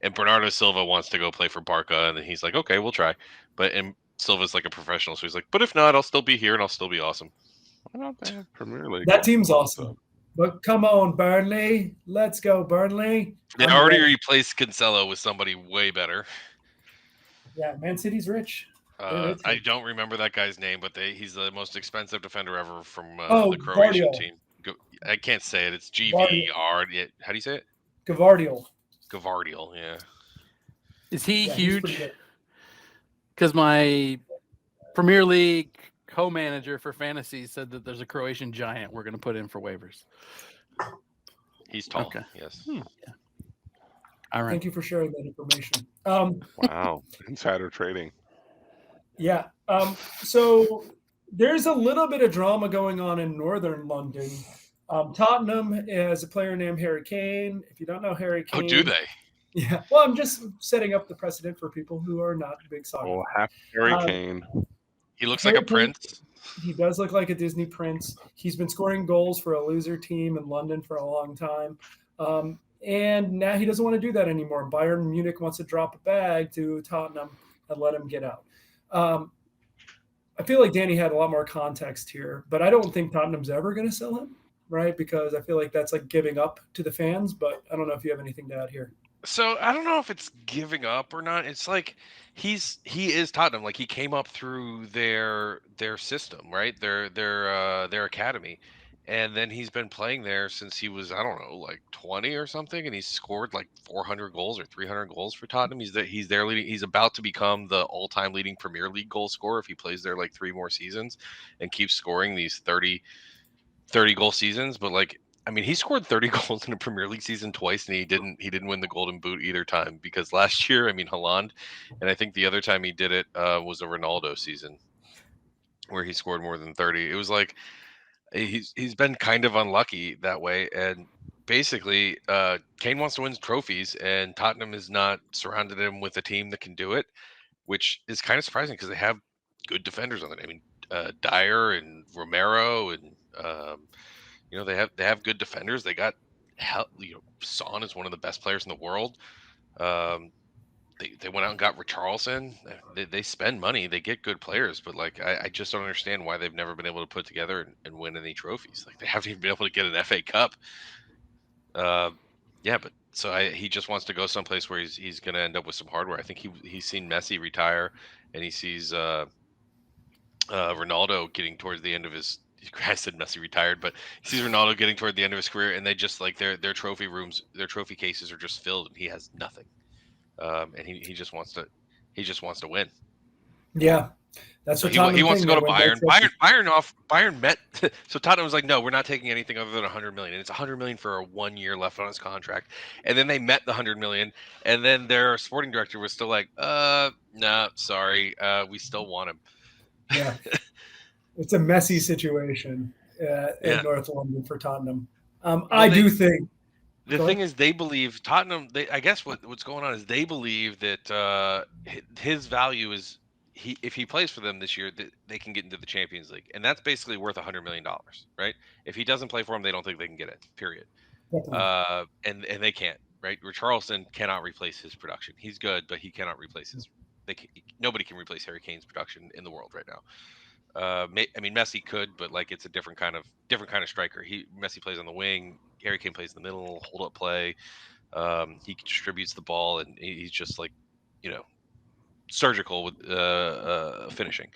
And Bernardo Silva wants to go play for Barca, and then he's like, okay, we'll try. And Silva's like a professional, so he's like, but if not, I'll still be here and I'll still be awesome. Why don't they have Premier League? That team's awesome. But come on, Burnley. Let's go, Burnley. They already replaced Cancelo with somebody way better. Yeah, Man City's rich. I don't remember that guy's name, but he's the most expensive defender ever from the Croatian team. I can't say it. It's GVR. How do you say it? Gavardiol, yeah. Is he huge? Because my Premier League co-manager for fantasy said that there's a Croatian giant we're going to put in for waivers. He's tall. Okay. Yes. Yeah. All right. Thank you for sharing that information. Wow. Insider trading. Yeah. So there's a little bit of drama going on in northern London. Tottenham has a player named Harry Kane. If you don't know Harry Kane. Oh, do they? Yeah. Well, I'm just setting up the precedent for people who are not big soccer. Oh, Harry Kane. He looks like a prince. He does look like a Disney prince. He's been scoring goals for a loser team in London for a long time. And now he doesn't want to do that anymore. Bayern Munich wants to drop a bag to Tottenham and let him get out. I feel like Danny had a lot more context here, but I don't think Tottenham's ever going to sell him, right? Because I feel like that's like giving up to the fans, but I don't know if you have anything to add here. So I don't know if it's giving up or not. It's like he is Tottenham. Like he came up through their system, right? Their academy, and then he's been playing there since he was, I don't know, like 20 or something, and he's scored like 400 goals or 300 goals for Tottenham. He's there leading. He's about to become the all-time leading Premier League goal scorer if he plays there like 3 more seasons and keeps scoring these 30 goal seasons. But like, I mean, he scored 30 goals in a Premier League season twice, and he didn't win the Golden Boot either time because last year, I mean, Haaland, and I think the other time he did it was a Ronaldo season where he scored more than 30. It was like he's been kind of unlucky that way, and basically, Kane wants to win trophies, and Tottenham has not surrounded him with a team that can do it, which is kind of surprising because they have good defenders on it. I mean, Dyer and Romero and. They have good defenders. They got Son is one of the best players in the world. They went out and got Richarlison. They spend money. They get good players, but like I just don't understand why they've never been able to put together and win any trophies. Like they haven't even been able to get an FA Cup. But he just wants to go someplace where he's going to end up with some hardware. I think he's seen Messi retire, and he sees Ronaldo getting towards the end of his. I said Messi retired, but he sees Ronaldo getting toward the end of his career, and they just like their trophy rooms, their trophy cases are just filled, and he has nothing. And he just wants to win. Yeah, that's what he wants to go to Bayern. Bayern met. So Tottenham was like, no, we're not taking anything other than 100 million. And it's 100 million for 1 year left on his contract. And then they met the 100 million, and then their sporting director was still like, no, sorry, we still want him. Yeah. It's a messy situation in North London for Tottenham. I do think the thing is they believe Tottenham. I guess what's going on is they believe that his value is if he plays for them this year, they can get into the Champions League, and that's basically worth $100 million, right? If he doesn't play for them, they don't think they can get it. Period. And they can't, right? Richarlison cannot replace his production. He's good, but he cannot replace his. Nobody can replace Harry Kane's production in the world right now. I mean, Messi could, but like it's a different kind of striker. Messi plays on the wing. Harry Kane plays in the middle, hold up play. He distributes the ball, and he's just like, surgical with finishing.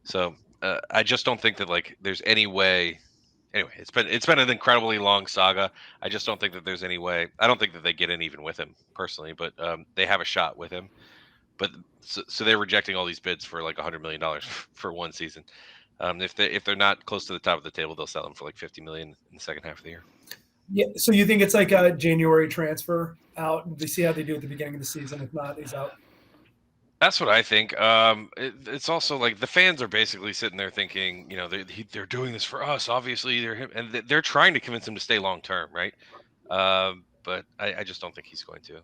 So I just don't think that like there's any way. Anyway, it's been an incredibly long saga. I just don't think that there's any way. I don't think that they get in even with him personally, but they have a shot with him. But so they're rejecting all these bids for like $100 million for one season. If they're not close to the top of the table, they'll sell them for like $50 million in the second half of the year. Yeah. So you think it's like a January transfer out? They see how they do at the beginning of the season. If not, he's out. That's what I think. It's also like the fans are basically sitting there thinking, they're doing this for us. Obviously, they're trying to convince him to stay long term, right? But I just don't think he's going to.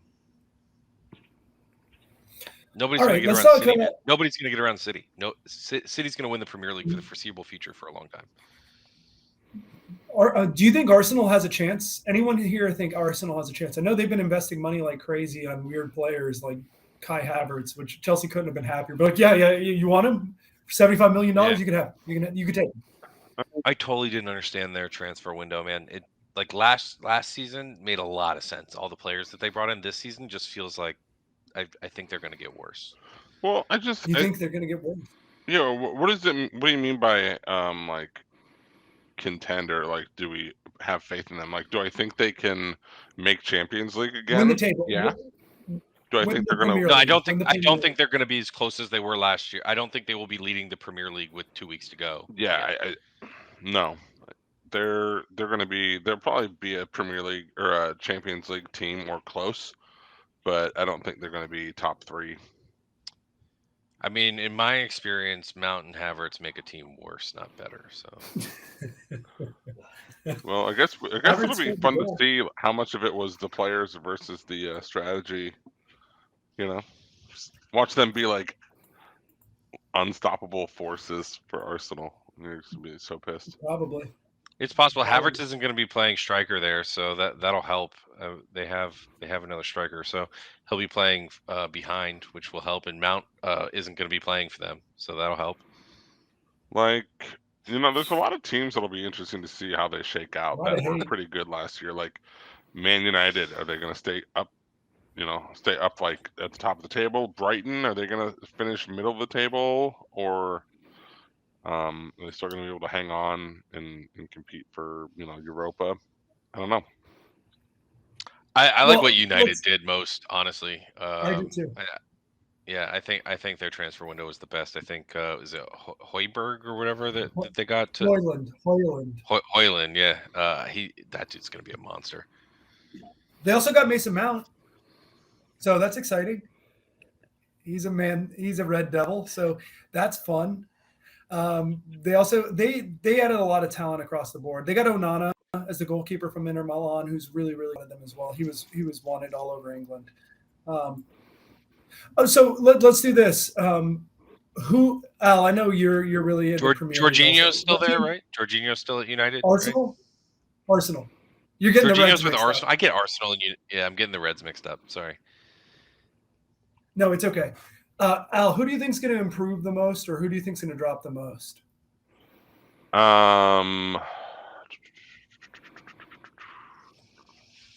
Nobody's going to get around City. Nobody's going to get around City. No, City's going to win the Premier League for the foreseeable future for a long time. Do you think Arsenal has a chance? Anyone here think Arsenal has a chance? I know they've been investing money like crazy on weird players like Kai Havertz, which Chelsea couldn't have been happier. But like, you want him for $75 million? Yeah. You could have. You could take him. I totally didn't understand their transfer window, man. It like last season made a lot of sense. All the players that they brought in this season just feels like I think they're going to get worse. Well, You think they're going to get worse? Yeah. What do you mean by like contender? Like, do we have faith in them? Like, do I think they can make Champions League again? Win the table. Yeah. Do I think they're going to? No, I don't think they're going to be as close as they were last year. I don't think they will be leading the Premier League with 2 weeks to go. Yeah. No. They're going to be. They'll probably be a Premier League or a Champions League team or close. But I don't think they're going to be top 3. I mean, in my experience, Mount and Havertz make a team worse, not better. So, well, I guess it'll be fun to see how much of it was the players versus the strategy. Watch them be like unstoppable forces for Arsenal. They're going to be so pissed. Probably. It's possible Havertz isn't going to be playing striker there, so that'll help. They have another striker, so he'll be playing behind, which will help. And Mount isn't going to be playing for them, so that'll help. Like, there's a lot of teams that'll be interesting to see how they shake out that were pretty good last year. Like Man United, are they going to stay up? Stay up like at the top of the table. Brighton, are they going to finish middle of the table, or? Are they still going to be able to hang on and compete for Europa? I don't know. I like what United did most, honestly. I do too. I think their transfer window was the best. I think is it Højbjerg or whatever that they got to Højlund. Yeah, that dude's going to be a monster. They also got Mason Mount, so that's exciting. He's a man. He's a Red Devil, so that's fun. They added a lot of talent across the board. They got Onana as the goalkeeper from Inter Milan, who's really wanted them as well. He was wanted all over England. So let's do this. Al, I know you're really into Jorginho's still there, right? Jorginho's still at United. Arsenal. You're getting the Reds with Arsenal. Up. I get Arsenal and I'm getting the Reds mixed up. Sorry. No, it's okay. Al, who do you think is going to improve the most, or who do you think is going to drop the most? I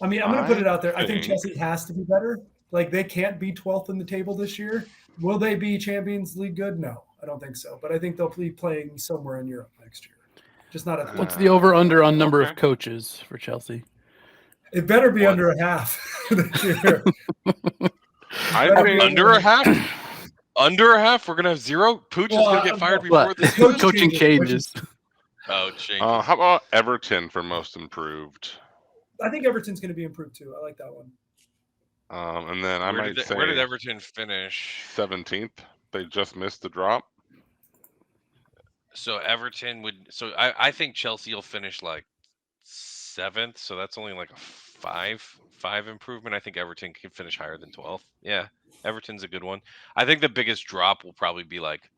mean, I'm going to put it out there. I think Chelsea has to be better. Like, they can't be 12th in the table this year. Will they be Champions League good? No, I don't think so. But I think they'll be playing somewhere in Europe next year. Just not at What's the over-under on number of coaches for Chelsea? It better be under a half this year. Under a half? Under a half? We're going to have 0? Pooch is going to get fired before this coaching changes. Oh, changes. How about Everton for most improved? I think Everton's going to be improved too. I like that one. And then where did Everton finish? 17th. They just missed the drop. So Everton would. So I think Chelsea will finish like 7th. So that's only like a five improvement. I think Everton can finish higher than 12th. Yeah, Everton's a good one. I think the biggest drop will probably be like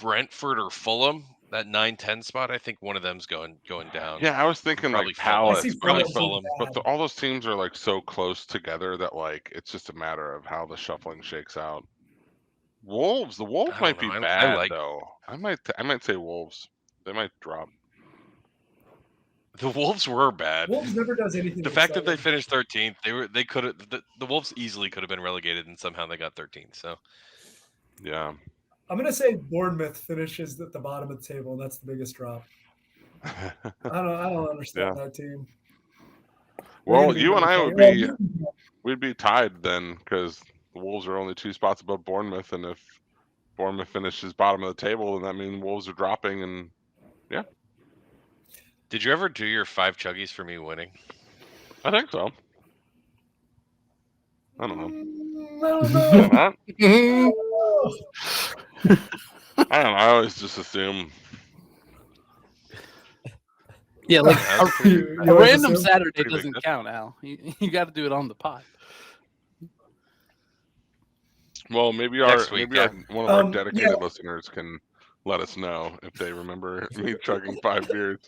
Brentford or Fulham. That 9-10 spot. I think one of them's going down. Yeah, I was thinking Probably like Palace, Probably Fulham. Fulham. but all those teams are like so close together that like it's just a matter of how the shuffling shakes out. Wolves, the Wolves I might don't be know. bad though. I might say Wolves. They might drop. The Wolves were bad. Wolves never does anything. The fact that they exciting. finished 13th, they could have the Wolves easily could have been relegated, and somehow they got 13th. So Yeah. I'm gonna say Bournemouth finishes at the bottom of the table, and that's the biggest drop. I don't understand that team. Well, you and I we'd be tied then because the Wolves are only 2 spots above Bournemouth, and if Bournemouth finishes bottom of the table, then that means Wolves are dropping, and yeah. Did you ever do your 5 chuggies for me winning? I think so. I don't know. I don't know. I always just assume. Yeah, like You a always random assume? Saturday Pretty big doesn't difference. count, Al. You got to do it on the pod. Well, maybe Next week, one of our Yeah. dedicated listeners can let us know if they remember me chugging 5 beers.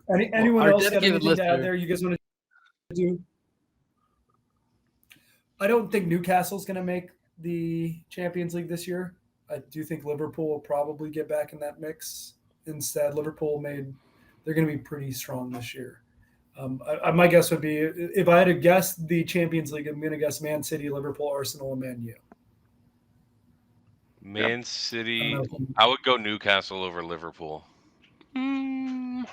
Anyone Our else got dedicated anything to add listener. there? You guys want to do? I don't think Newcastle's going to make the Champions League this year. I do think Liverpool will probably get back in that mix. Instead, they're going to be pretty strong this year. My guess would be, if I had to guess the Champions League, I'm going to guess Man City, Liverpool, Arsenal, and Man U. Man City. I would go Newcastle over Liverpool.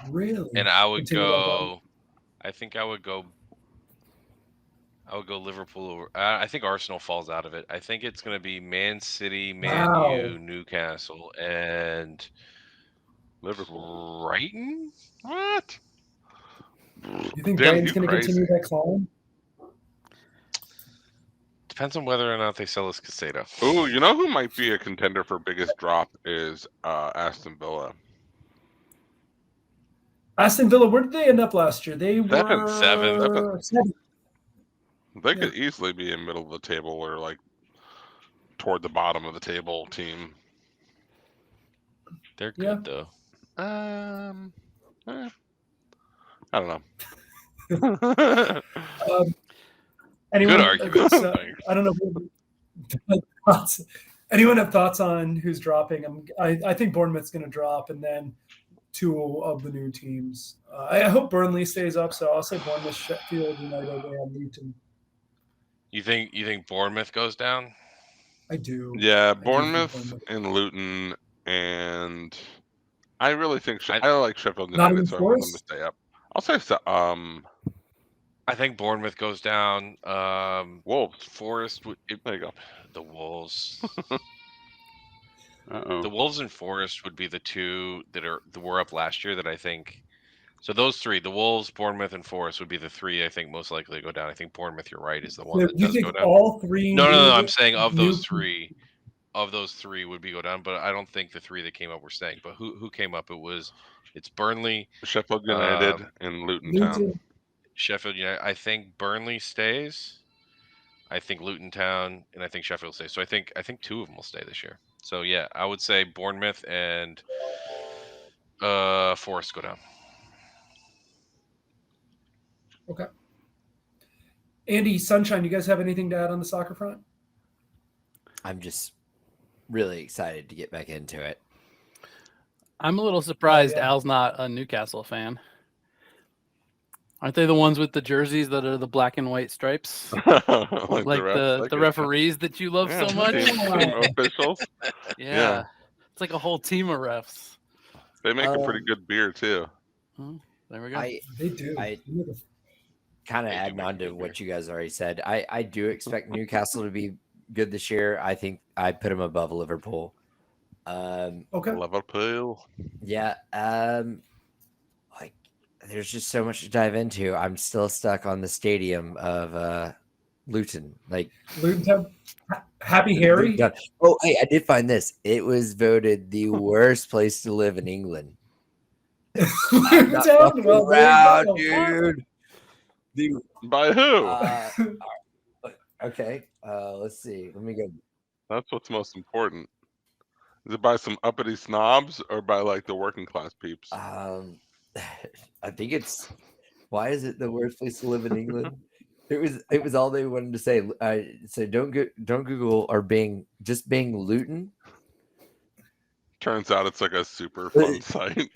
Really? And I would Continue go. I think I would go Liverpool over. I think Arsenal falls out of it. I think it's going to be Man City, Man U, Newcastle, and Liverpool. Brighton. What? You think Damn, Brighton's going to continue that climb? Depends on whether or not they sell us Casado. Oh, you know who might be a contender for biggest drop is Aston Villa. Aston Villa, where did they end up last year? They were 7. They could easily be in middle of the table or like toward the bottom of the table team. They're good though. I don't know. Anyone, good argument. I don't know. Anyone have thoughts on who's dropping? I think Bournemouth's going to drop, and then 2 of the new teams. I hope Burnley stays up, so I'll say Bournemouth, Sheffield United, and Luton. You think Bournemouth goes down? I do. Yeah, Bournemouth and Luton, and I really think I like Sheffield United, so I want them to stay up. I'll say I think Bournemouth goes down. Wolves. Forest. There you go. The Wolves. Uh-oh. The Wolves and Forest would be the 2 that were up last year that I think. So those 3, the Wolves, Bournemouth, and Forest would be the 3 I think most likely to go down. I think Bournemouth, you're right, is the one that does go down. All 3? No. I'm saying of those 3 would be go down, but I don't think the 3 that came up were staying. But who came up? It's Burnley, Sheffield United, and Luton Town. Sheffield United. I think Burnley stays. I think Luton Town, and I think Sheffield stays. So I think 2 of them will stay this year. So yeah, I would say Bournemouth and Forest go down. Okay. Andy, Sunshine, you guys have anything to add on the soccer front? I'm just really excited to get back into it. I'm a little surprised Al's not a Newcastle fan. Aren't they the ones with the jerseys that are the black and white stripes? like the referees that you love so much? Officials? Yeah. It's like a whole team of refs. They make a pretty good beer, too. There we go. They do. Kind of adding on to what you guys already said, I do expect Newcastle to be good this year. I think I put them above Liverpool. Okay. Liverpool. Yeah. Like there's just so much to dive into. I'm still stuck on the stadium of Luton, like Luton Town. Happy Harry. Luton Town. Oh, hey, I did find this. It was voted the worst place to live in England. I'm not Town? fucking Well, there around, you go. dude. By who? Okay, let's see. Let me go. That's what's most important. Is it by some uppity snobs or by like the working class peeps? I think it's. Why is it the worst place to live in England? It was all they wanted to say. So don't Google or Bing, just Bing Luton. Turns out it's like a super fun site.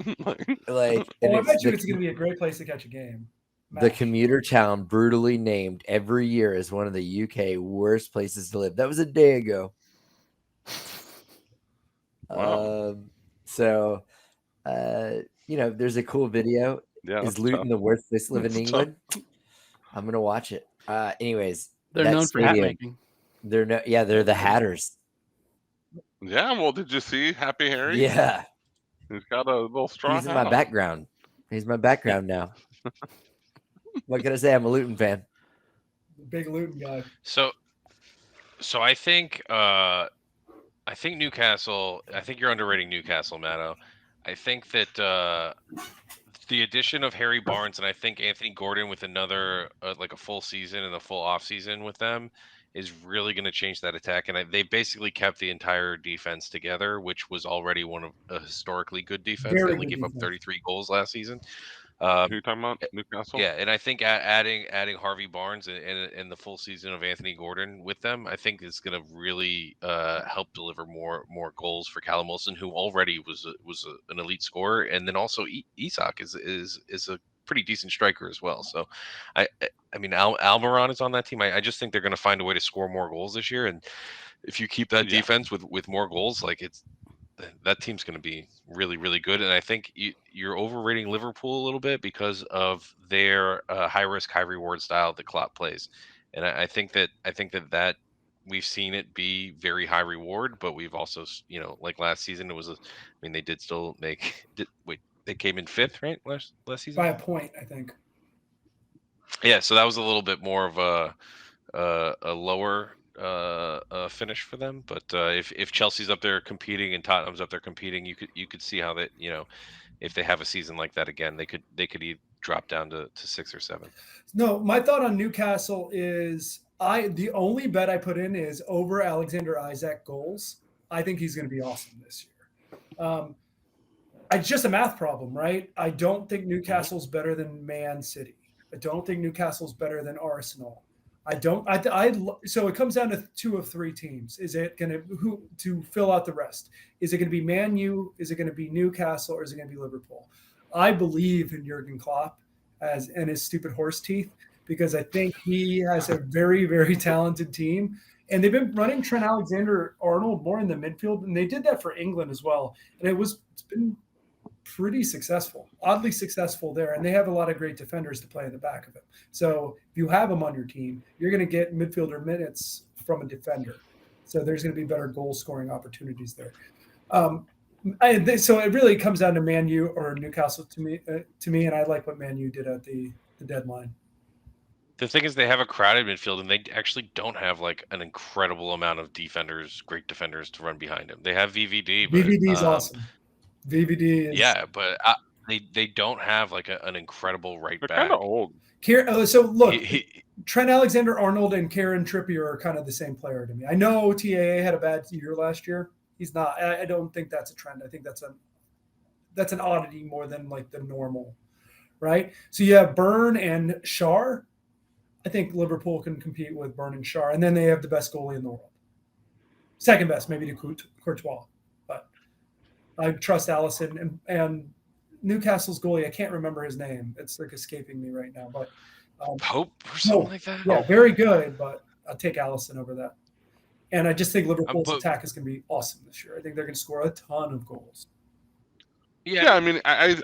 Like, well, I bet you it's going to be a great place to catch a game. The commuter town brutally named every year as one of the UK worst places to live. That was a day ago. Wow. So, there's a cool video. Yeah, is Luton the worst place to live in England? I'm gonna watch it. Anyways, they're known for hat making. They're the Hatters. Yeah, well, did you see Happy Harry? Yeah, he's got a little straw. He's in my background. He's my background now. What can I say? I'm a Luton fan. Big Luton guy. So I think Newcastle. I think you're underrating Newcastle, Matto. I think that the addition of Harry Barnes and I think Anthony Gordon with another like a full season and a full off season with them is really going to change that attack. And they basically kept the entire defense together, which was already one of a historically good defense. They only gave up 33 goals last season. Who are you talking about? Newcastle? Yeah, and I think adding Harvey Barnes and the full season of Anthony Gordon with them, I think is going to really help deliver more goals for Callum Wilson, who already was an elite scorer, and then also Isak is a pretty decent striker as well. So, I mean Almiron is on that team. I just think they're going to find a way to score more goals this year, and if you keep that defense with more goals, like that team's going to be really, really good. And I think you're overrating Liverpool a little bit because of their high risk, high reward style that Klopp plays. And I think that we've seen it be very high reward, but we've also, like last season, they did still they came in 5th, right? Last season by a point, I think. Yeah. So that was a little bit more of a lower finish for them, but if Chelsea's up there competing and Tottenham's up there competing, you could see how that if they have a season like that again, they could drop down to 6th or 7th. No, my thought on Newcastle is the only bet I put in is over Alexander Isak goals. I think he's going to be awesome this year. It's just a math problem, right? I don't think Newcastle's better than Man City. I don't think Newcastle's better than Arsenal. So it comes down to 2 of 3 teams. Is it going to fill out the rest? Is it going to be Man U? Is it going to be Newcastle? Or is it going to be Liverpool? I believe in Jurgen Klopp and his stupid horse teeth, because I think he has a very, very talented team. And they've been running Trent Alexander-Arnold more in the midfield, and they did that for England as well. And it's been pretty successful, oddly successful there. And they have a lot of great defenders to play in the back of it. So if you have them on your team, you're going to get midfielder minutes from a defender. So there's going to be better goal scoring opportunities there. So it really comes down to Man U or Newcastle to me. And I like what Man U did at the deadline. The thing is, they have a crowded midfield, and they actually don't have like an incredible amount of great defenders to run behind him. They have VVD. But, VVD is awesome. VVD is but they don't have like an incredible right back. They're kind of old. So look, Trent Alexander-Arnold and Kieran Trippier are kind of the same player to me. I know TAA had a bad year last year. He's not. I don't think that's a trend. I think that's an oddity more than like the normal, right? So you have Burn and Schär. I think Liverpool can compete with Burn and Schär, and then they have the best goalie in the world. Second best, maybe to Courtois. I trust Alisson and Newcastle's goalie. I can't remember his name. It's like escaping me right now. But Pope or something like that. Yeah, very good. But I'll take Alisson over that. And I just think Liverpool's attack is going to be awesome this year. I think they're going to score a ton of goals. Yeah, I mean, I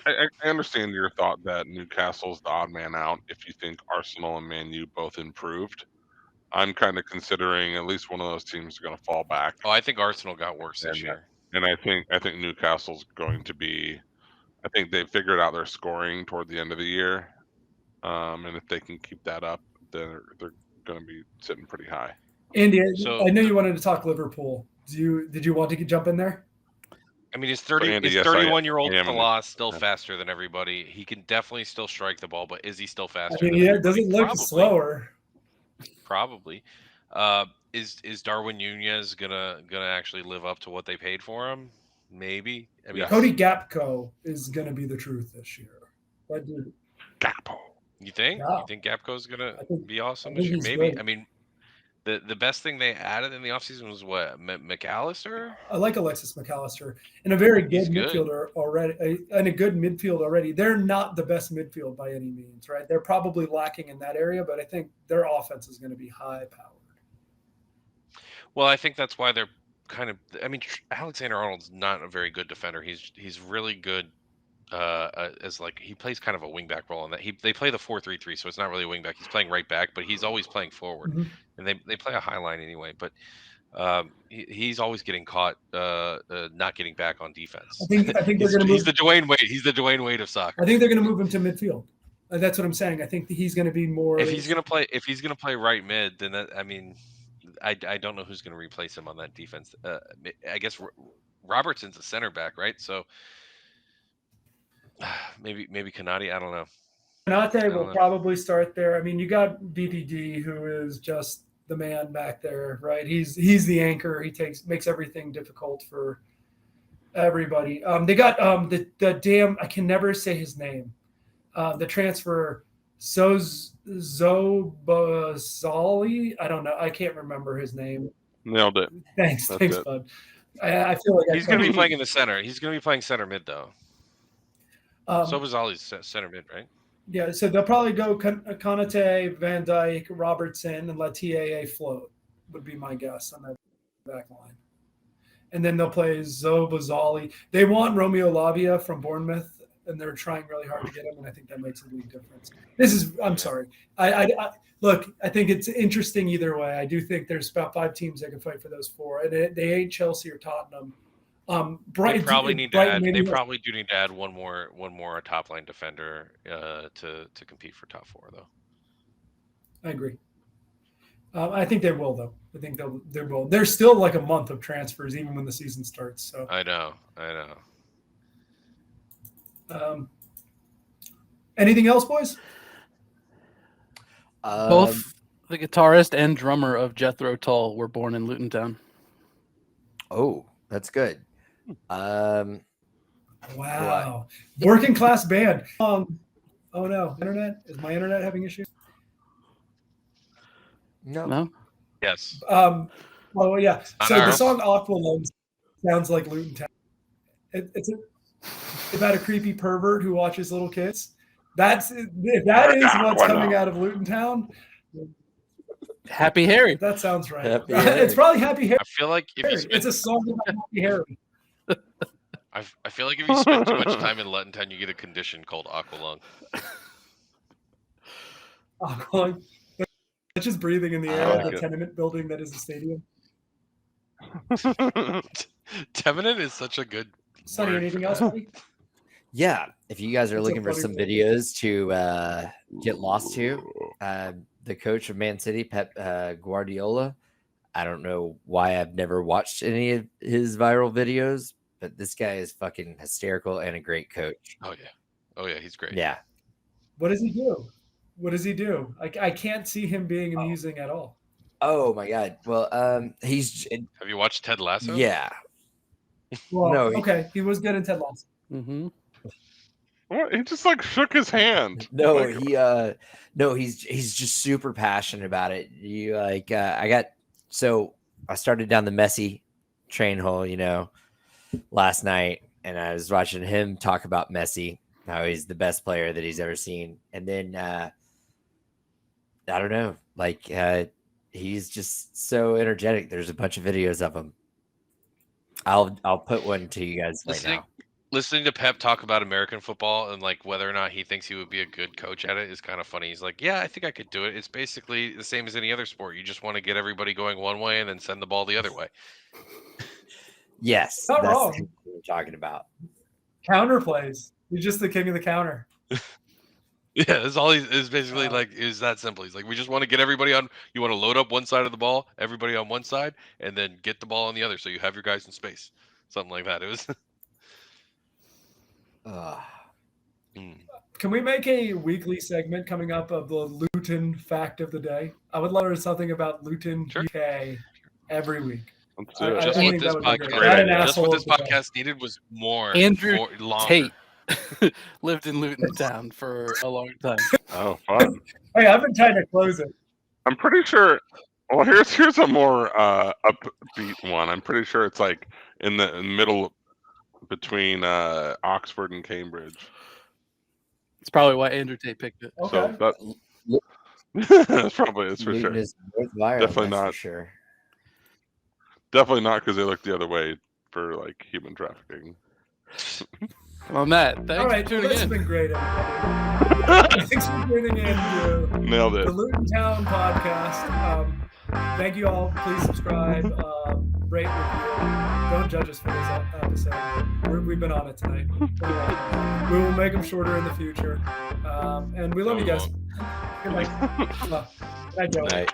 understand your thought that Newcastle's the odd man out if you think Arsenal and Man U both improved. I'm kind of considering at least one of those teams is going to fall back. Oh, I think Arsenal got worse this year. And I think Newcastle's going to be. I think they figured out their scoring toward the end of the year, and if they can keep that up, they're going to be sitting pretty high. Andy, So- I know you wanted to talk Liverpool. Did you want to jump in there? I mean, his Andy, yes, I 31-year-old am. Salah is still faster than everybody. He can definitely still strike the ball, but is he still faster? I mean, than yeah, it everybody? doesn't look Probably. slower. Probably. Is Darwin Nunez gonna actually live up to what they paid for him? Maybe. I mean, Yes. Cody Gapco is going to be the truth this year. That dude, Gapo. you think? Yeah. You think Gapco's gonna I think- be awesome I this think year? he's Maybe. good. I mean, the best thing they added in the offseason was what? McAllister? I like Alexis McAllister and a very good He's good. midfielder already, and a good midfield already. They're not the best midfield by any means, right? They're probably lacking in that area, but I think their offense is going to be high powered. Well, I think that's why they're kind of. I mean, Alexander Arnold's not a very good defender. He's really good as like he plays kind of a wingback role in that they play the 4-3-3, so it's not really a wingback. He's playing right back, but he's always playing forward, Mhm. and they play a high line anyway. But he's always getting caught not getting back on defense. I think they're going to move. He's the Dwayne Wade. He's the Dwayne Wade of soccer. I think they're going to move him to midfield. That's what I'm saying. I think that he's going to be more. If he's gonna play right mid, then I mean, I don't know who's gonna replace him on that defense. I guess Robertson's a center back, right? So maybe Kanati. I don't know. Konate will probably start there. I mean, you got BDD, who is just the man back there, right? He's the anchor. He makes everything difficult for everybody. They got the damn, I can never say his name. The transfer Zobazali. I don't know. I can't remember his name. Nailed it. Thanks, That's thanks, it. bud. I feel like He's going to be playing in the center. He's going to be playing center mid though. Sobazali's center mid, right? Yeah, so they'll probably go Konate, Van Dijk, Robertson, and let TAA float, would be my guess on that back line. And then they'll play Zobazali. They want Romeo Lavia from Bournemouth, and they're trying really hard to get him, and I think that makes a big difference. I'm sorry. I look, I think it's interesting either way. I do think there's about 5 teams that can fight for those 4, and they ain't Chelsea or Tottenham. They probably need to add. They probably do need to add one more top line defender to compete for top 4 though. I agree. I think they will though. I think they will. There's still like a month of transfers even when the season starts. So I know. Anything else, boys? Both the guitarist and drummer of Jethro Tull were born in Luton Town. Oh, that's good. Wow. Working class band. Oh no, internet? Is my internet having issues? No. Yes. Well, yeah. So the ours. song Aqualung sounds like Luton Town. It's about a creepy pervert who watches little kids. That is what's coming out of Luton Town. Happy Harry. That sounds right. Happy Harry. It's probably Happy Harry. I feel like if you spend, It's a song about Happy Harry. I feel like if you spend too much time in Luton Town, you get a condition called aqualung. Aqualung. That's just breathing in the air of the tenement building that is the stadium. Tenement is such a good. Sonny, word anything for else? that. Buddy? Yeah, if you guys are It's a looking for funny some thing. videos to get lost to, the coach of Man City, Pep Guardiola. I don't know why I've never watched any of his viral videos, but this guy is fucking hysterical and a great coach. Oh yeah, he's great. Yeah. What does he do? I can't see him being amusing at all. Oh my God. Well, he's Have you watched Ted Lasso? yeah. Well, No, okay, he was good in Ted Lasso. Mm-hmm. What? He just like shook his hand. No, Like, he's just super passionate about it. You like I started down the Messi train hole, last night, and I was watching him talk about Messi, how he's the best player that he's ever seen. And then I don't know, like he's just so energetic. There's a bunch of videos of him. I'll put one to you guys right now. Listening to Pep talk about American football and like whether or not he thinks he would be a good coach at it is kind of funny. He's like, yeah, I think I could do it. It's basically the same as any other sport. You just want to get everybody going one way and then send the ball the other way. Yes, Not that's wrong. what we're talking about. Counter plays. He's just the king of the counter. Yeah, that's all is basically like is that simple. He's like, we just want to get everybody on. You want to load up one side of the ball, everybody on one side, and then get the ball on the other, so you have your guys in space. Something like that. It was. Can we make a weekly segment coming up of the Luton Fact of the Day? I would learn something about Luton, UK every week. Just what this podcast needed was more. Andrew longer. Tate lived in Luton Town for a long time. Oh, fun. Hey, I've been trying to close it. I'm pretty sure. Well, here's a more upbeat one. I'm pretty sure it's like in the middle between Oxford and Cambridge. It's probably why Andrew Tate picked it. Okay. So that's probably it's for Luton sure. is North Ireland, Definitely that's not. for sure. Definitely not because they look the other way for like human trafficking. Well, Matt, thanks All right, for tuning this has in. been great, everybody. Thanks for tuning in to Nailed it. the Luton Town podcast. Thank you all. Please subscribe, rate, review. Don't judge us for this episode. We've been on it tonight. We will make them shorter in the future. And we love you guys. Good night. Good night, Joe. Night.